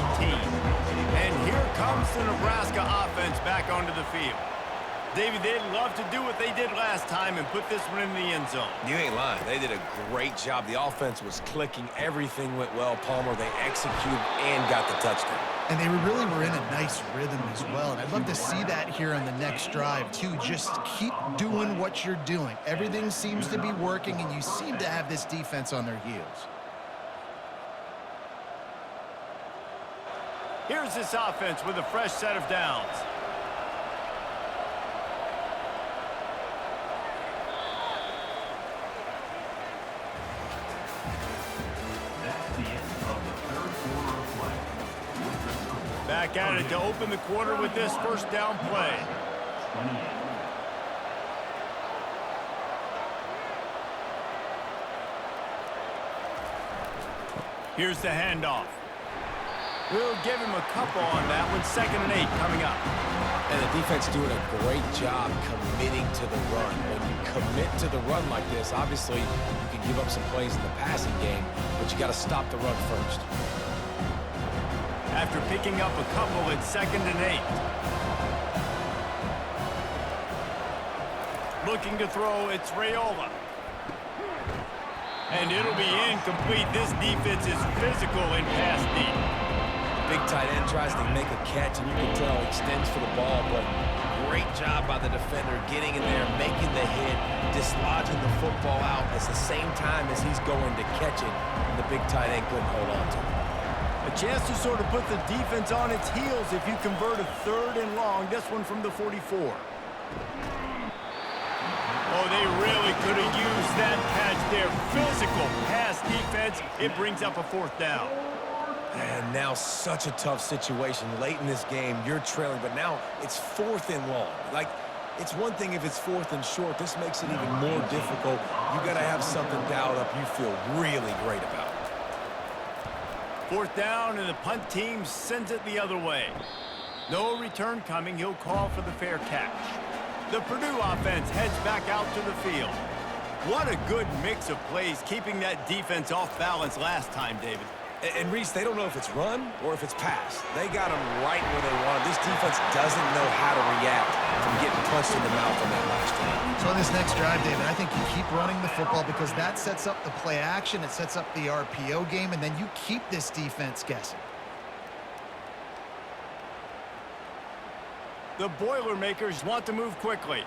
And here comes the Nebraska offense back onto the field. David, they'd love to do what they did last time and put this one in the end zone. You ain't lying. They did a great job. The offense was clicking. Everything went well, Palmer. They executed and got the touchdown. And they really were in a nice rhythm as well. And I'd love to see that here on the next drive, too. Just keep doing what you're doing. Everything seems to be working, and you seem to have this defense on their heels. Here's this offense with a fresh set of downs. Back at it to open the quarter with this first down play. Here's the handoff. We'll give him a couple on that one. 2nd and 8 coming up. And the defense doing a great job committing to the run. When you commit to the run like this, obviously you can give up some plays in the passing game, but you got to stop the run first. After picking up a couple, it's 2nd and 8. Looking to throw, it's Raiola. And it'll be incomplete. This defense is physical in pass deep. Big tight end tries to make a catch, and you can tell extends for the ball, but great job by the defender getting in there, making the hit, dislodging the football out at the same time as he's going to catch it, and the big tight end couldn't hold on to it. A chance to sort of put the defense on its heels if you convert a 3rd and long. This one from the 44. Oh, they really could have used that catch there. Physical pass defense. It brings up a 4th down. And now such a tough situation. Late in this game, you're trailing, but now it's 4th and long. Like, it's one thing if it's 4th and short. This makes it even more difficult. You got to have something dialed up you feel really great about. 4th down, and the punt team sends it the other way. No return coming. He'll call for the fair catch. The Purdue offense heads back out to the field. What a good mix of plays, keeping that defense off balance last time, David. And Reese, they don't know if it's run or if it's pass. They got them right where they want them. This defense doesn't know how to react from getting punched in the mouth on that last drive. So on this next drive, David, I think you keep running the football because that sets up the play action, it sets up the RPO game, and then you keep this defense guessing. The Boilermakers want to move quickly.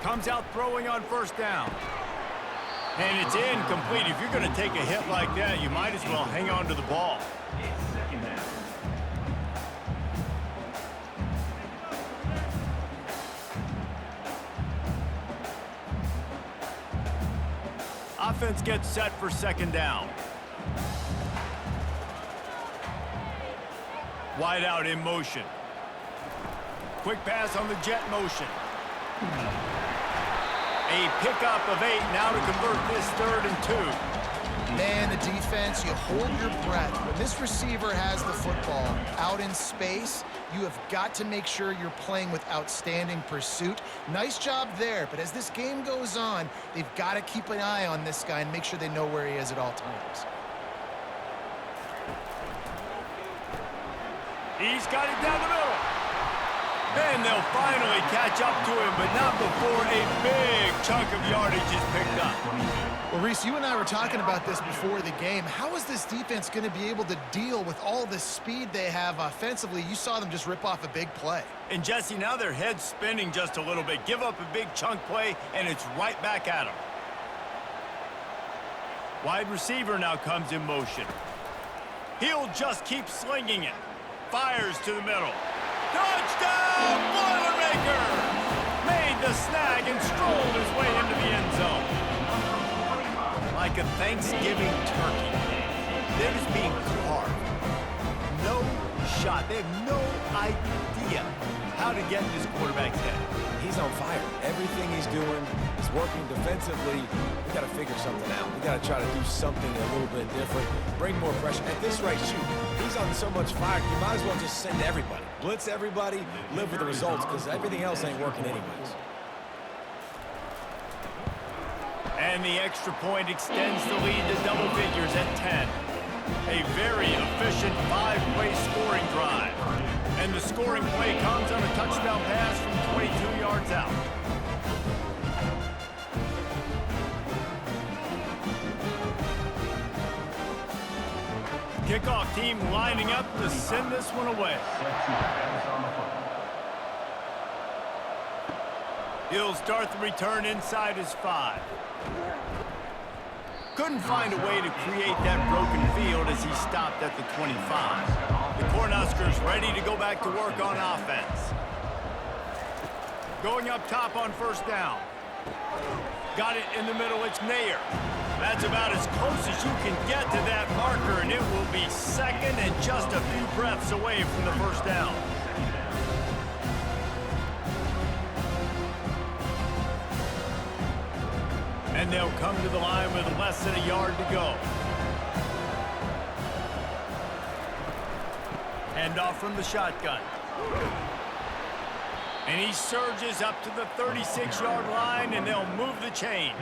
Comes out throwing on 1st down. And it's incomplete. If you're going to take a hit like that, you might as well hang on to the ball. Offense gets set for 2nd down. Wide out in motion. Quick pass on the jet motion. A pickup of 8 now to convert this 3rd and 2. Man, the defense, you hold your breath. When this receiver has the football out in space, you have got to make sure you're playing with outstanding pursuit. Nice job there, but as this game goes on, they've got to keep an eye on this guy and make sure they know where he is at all times. He's got it down the middle. And they'll finally catch up to him, but not before a big chunk of yardage is picked up. Well, Reese, you and I were talking about this before the game. How is this defense going to be able to deal with all the speed they have offensively? You saw them just rip off a big play. And, Jesse, now their head's spinning just a little bit. Give up a big chunk play, and it's right back at them. Wide receiver now comes in motion. He'll just keep slinging it. Fires to the middle. Touchdown, Boilermaker! Made the snag and strolled his way into the end zone. Like a Thanksgiving turkey. They're just being carved. No shot. They have no idea how to get in this quarterback's head. He's on fire. Everything he's doing is working defensively. We got to figure something out. We got to try to do something a little bit different. Bring more pressure. At this rate, shoot, he's on so much fire, you might as well just send everybody. Blitz everybody, live with the results, because everything else ain't working anyways. And the extra point extends the lead to double figures at 10. A very efficient 5-play scoring drive. And the scoring play comes on a touchdown pass from 22 yards out. Kickoff team lining up to send this one away. He'll start the return inside his 5. Couldn't find a way to create that broken field as he stopped at the 25. The Cornhuskers ready to go back to work on offense. Going up top on 1st down. Got it in the middle, it's Nair. That's about as close as you can get to that marker, and it will be 2nd and just a few breaths away from the 1st down. And they'll come to the line with less than a yard to go. Hand off from the shotgun. And he surges up to the 36-yard line, and they'll move the chain.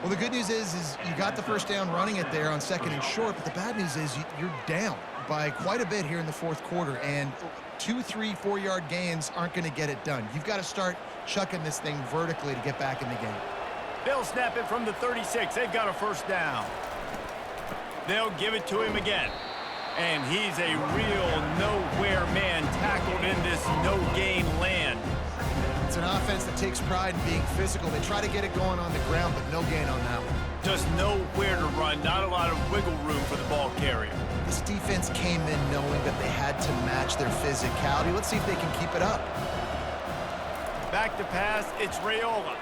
Well, the good news is you got the 1st down running it there on 2nd and short, but the bad news is you're down by quite a bit here in the 4th quarter, and 2, 3, 4-yard gains aren't going to get it done. You've got to start chucking this thing vertically to get back in the game. They'll snap it from the 36. They've got a 1st down. They'll give it to him again. And he's a real nowhere man tackled in this no-gain land. It's an offense that takes pride in being physical. They try to get it going on the ground, but no gain on that one. Just nowhere to run. Not a lot of wiggle room for the ball carrier. This defense came in knowing that they had to match their physicality. Let's see if they can keep it up. Back to pass, it's Raiola.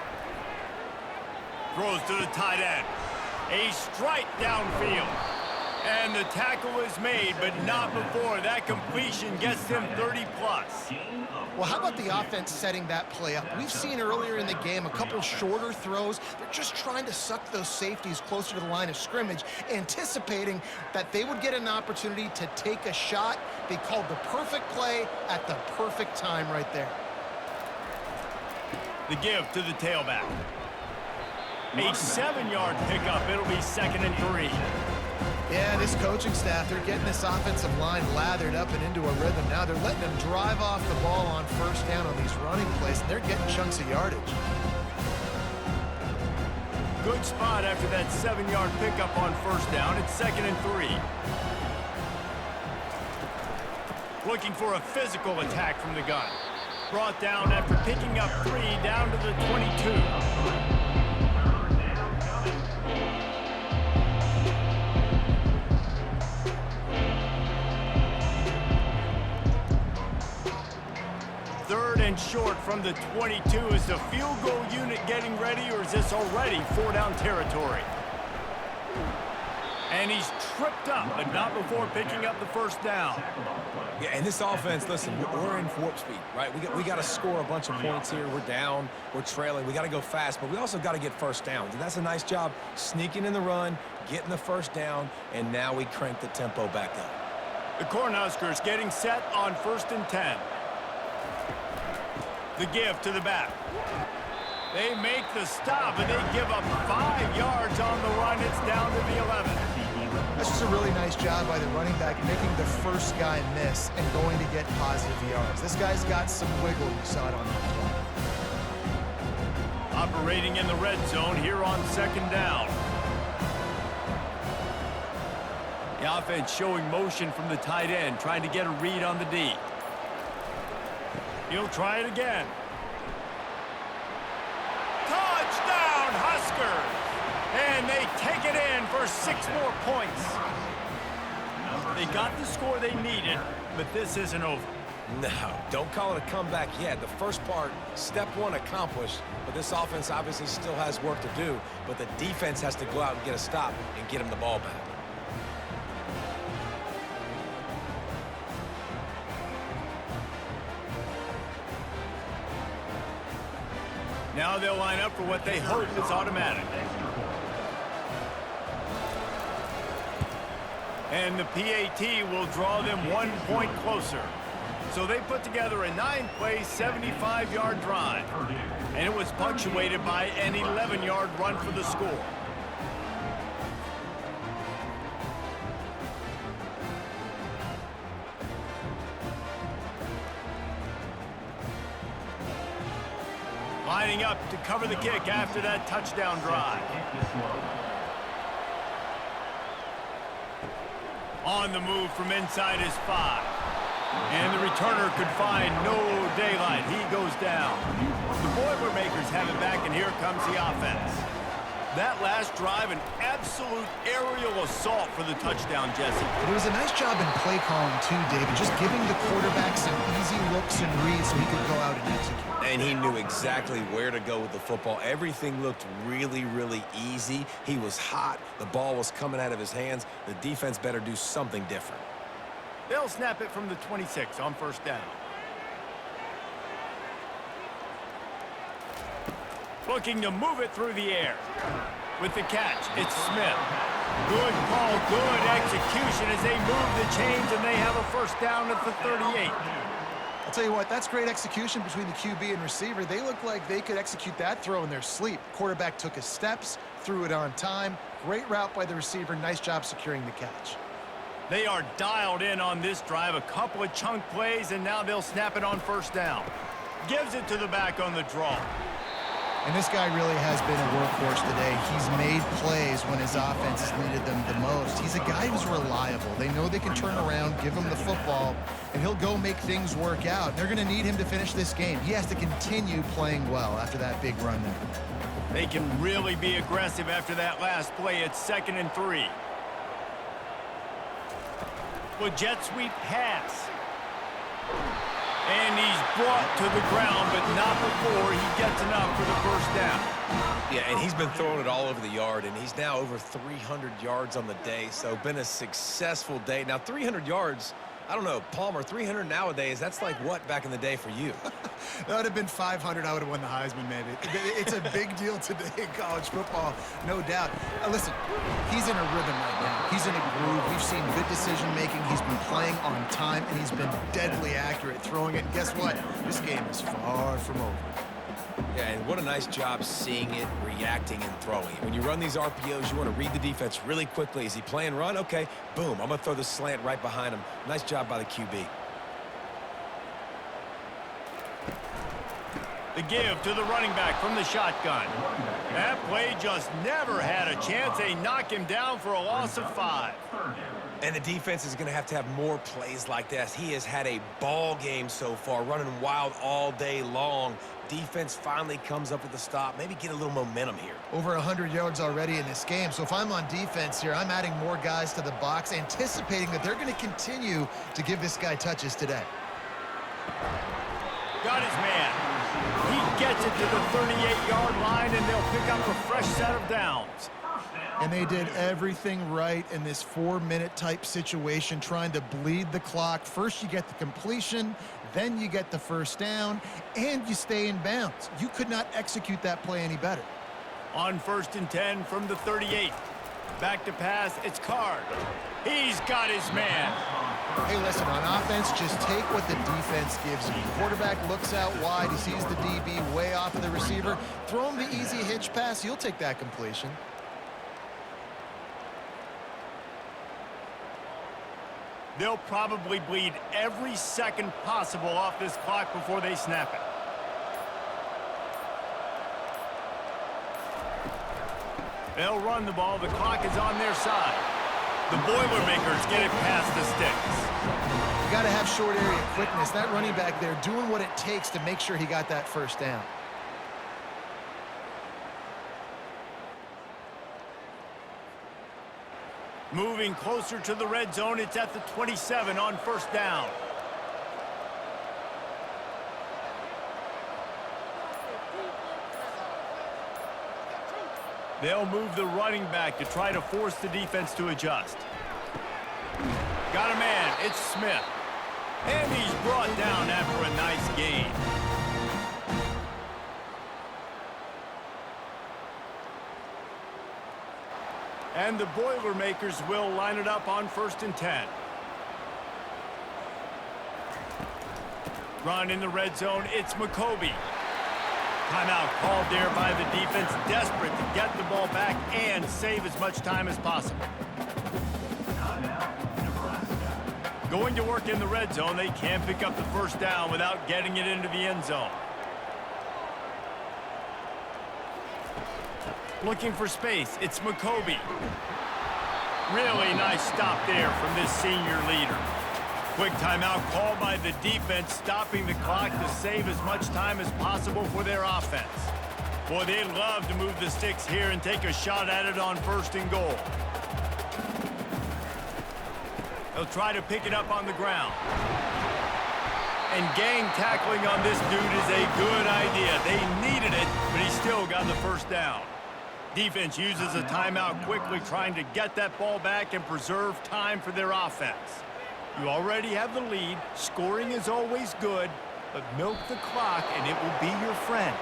Throws to the tight end. A strike downfield. And the tackle is made, but not before that completion gets them 30-plus. Well, how about the offense setting that play up? We've seen earlier in the game a couple shorter throws. They're just trying to suck those safeties closer to the line of scrimmage, anticipating that they would get an opportunity to take a shot. They called the perfect play at the perfect time right there. The give to the tailback. A 7-yard pickup. It'll be 2nd and 3. Yeah, this coaching staff, they're getting this offensive line lathered up and into a rhythm now. They're letting them drive off the ball on first down on these running plays, and they're getting chunks of yardage. Good spot after that 7-yard pickup on first down. It's 2nd and 3. Looking for a physical attack from the gun. Brought down after picking up 3 down to the 22. And short from the 22. Is the field goal unit getting ready, or is this already 4-down territory? And he's tripped up, but not before picking up the first down. Yeah, and this offense, listen, we're in warp speed, right? We got to score a bunch of points here. We're down, we're trailing. We got to go fast, but we also got to get first downs. And that's a nice job sneaking in the run, getting the first down, and now we crank the tempo back up. The Cornhuskers getting set on 1st and 10. The give to the back. They make the stop, and they give up 5 yards on the run. It's down to the 11. That's just a really nice job by the running back, making the first guy miss and going to get positive yards. This guy's got some wiggle. You saw it on that play. Operating in the red zone here on 2nd down. The offense showing motion from the tight end, trying to get a read on the D. He'll try it again. Touchdown, Huskers! And they take it in for 6 more points. They got the score they needed, but this isn't over. No, don't call it a comeback yet. The first part, step 1 accomplished, but this offense obviously still has work to do, but the defense has to go out and get a stop and get him the ball back. Now they'll line up for what they hope is automatic. And the PAT will draw them 1 point closer. So they put together a 9-play, 75-yard drive. And it was punctuated by an 11-yard run for the score. Lining up to cover the kick after that touchdown drive. On the move from inside his 5. And the returner could find no daylight. He goes down. The Boilermakers have it back, and here comes the offense. That last drive, an absolute aerial assault for the touchdown, Jesse. It was a nice job in play calling too, David, just giving the quarterback some easy looks and reads so he could go out and execute. And he knew exactly where to go with the football. Everything looked really, really easy. He was hot. The ball was coming out of his hands. The defense better do something different. They'll snap it from the 26 on first down. Looking to move it through the air. With the catch, it's Smith. Good call, good execution as they move the chains, and they have a first down at the 38. I'll tell you what, that's great execution between the QB and receiver. They look like they could execute that throw in their sleep. Quarterback took his steps, threw it on time. Great route by the receiver. Nice job securing the catch. They are dialed in on this drive. A couple of chunk plays, and now they'll snap it on first down. Gives it to the back on the draw. And this guy really has been a workhorse today. He's made plays when his offense has needed them the most. He's a guy who's reliable. They know they can turn around, give him the football, and he'll go make things work out. They're going to need him to finish this game. He has to continue playing well after that big run there. They can really be aggressive after that last play. It's 2nd and 3. Well, jet sweep pass. And And he's brought to the ground, but not before he gets enough for the first down. Yeah, and he's been throwing it all over the yard, and he's now over 300 yards on the day, so been a successful day. Now, 300 yards, I don't know, Palmer, 300 nowadays, that's like what back in the day for you? That would have been 500. I would have won the Heisman, maybe. It's a big deal today in college football, no doubt. Listen, he's in a rhythm right now. He's in a groove. We've seen good decision-making. He's been playing on time, and he's been deadly accurate throwing it. And guess what? This game is far from over. Yeah, and what a nice job seeing it, reacting, and throwing it. When you run these RPOs, you want to read the defense really quickly. Is he playing run? Okay, boom, I'm going to throw the slant right behind him. Nice job by the QB. The give to the running back from the shotgun. That play just never had a chance. They knock him down for a loss of 5. And the defense is going to have more plays like this. He has had a ball game so far, running wild all day long. Defense finally comes up with a stop. Maybe get a little momentum here. Over 100 yards already in this game. So if I'm on defense here, I'm adding more guys to the box, anticipating that they're going to continue to give this guy touches today. Got his man. He gets it to the 38-yard line, and they'll pick up a fresh set of downs. And they did everything right in this 4-minute type situation, trying to bleed the clock. First you get the completion, then you get the first down, and you stay in bounds. You could not execute that play any better. On 1st and 10 from the 38. Back to pass, it's Card. He's got his man. Hey, listen, on offense, just take what the defense gives you. Quarterback looks out wide, he sees the DB way off of the receiver. Throw him the easy hitch pass, you'll take that completion. They'll probably bleed every second possible off this clock before they snap it. They'll run the ball. The clock is on their side. The Boilermakers get it past the sticks. You got to have short area quickness. That running back there doing what it takes to make sure he got that first down. Moving closer to the red zone. It's at the 27 on 1st down. They'll move the running back to try to force the defense to adjust. Got a man. It's Smith. And he's brought down after a nice gain. And the Boilermakers will line it up on 1st and 10. Run in the red zone. It's McCoby. Timeout called there by the defense, desperate to get the ball back and save as much time as possible. Nebraska. Going to work in the red zone, they can't pick up the first down without getting it into the end zone. Looking for space, it's McCoby. Really nice stop there from this senior leader. Quick timeout called by the defense, stopping the clock to save as much time as possible for their offense. Boy, they'd love to move the sticks here and take a shot at it on 1st and goal. They'll try to pick it up on the ground. And gang tackling on this dude is a good idea. They needed it, but he still got the first down. Defense uses a timeout quickly, trying to get that ball back and preserve time for their offense. You already have the lead. Scoring is always good, but milk the clock and it will be your friend.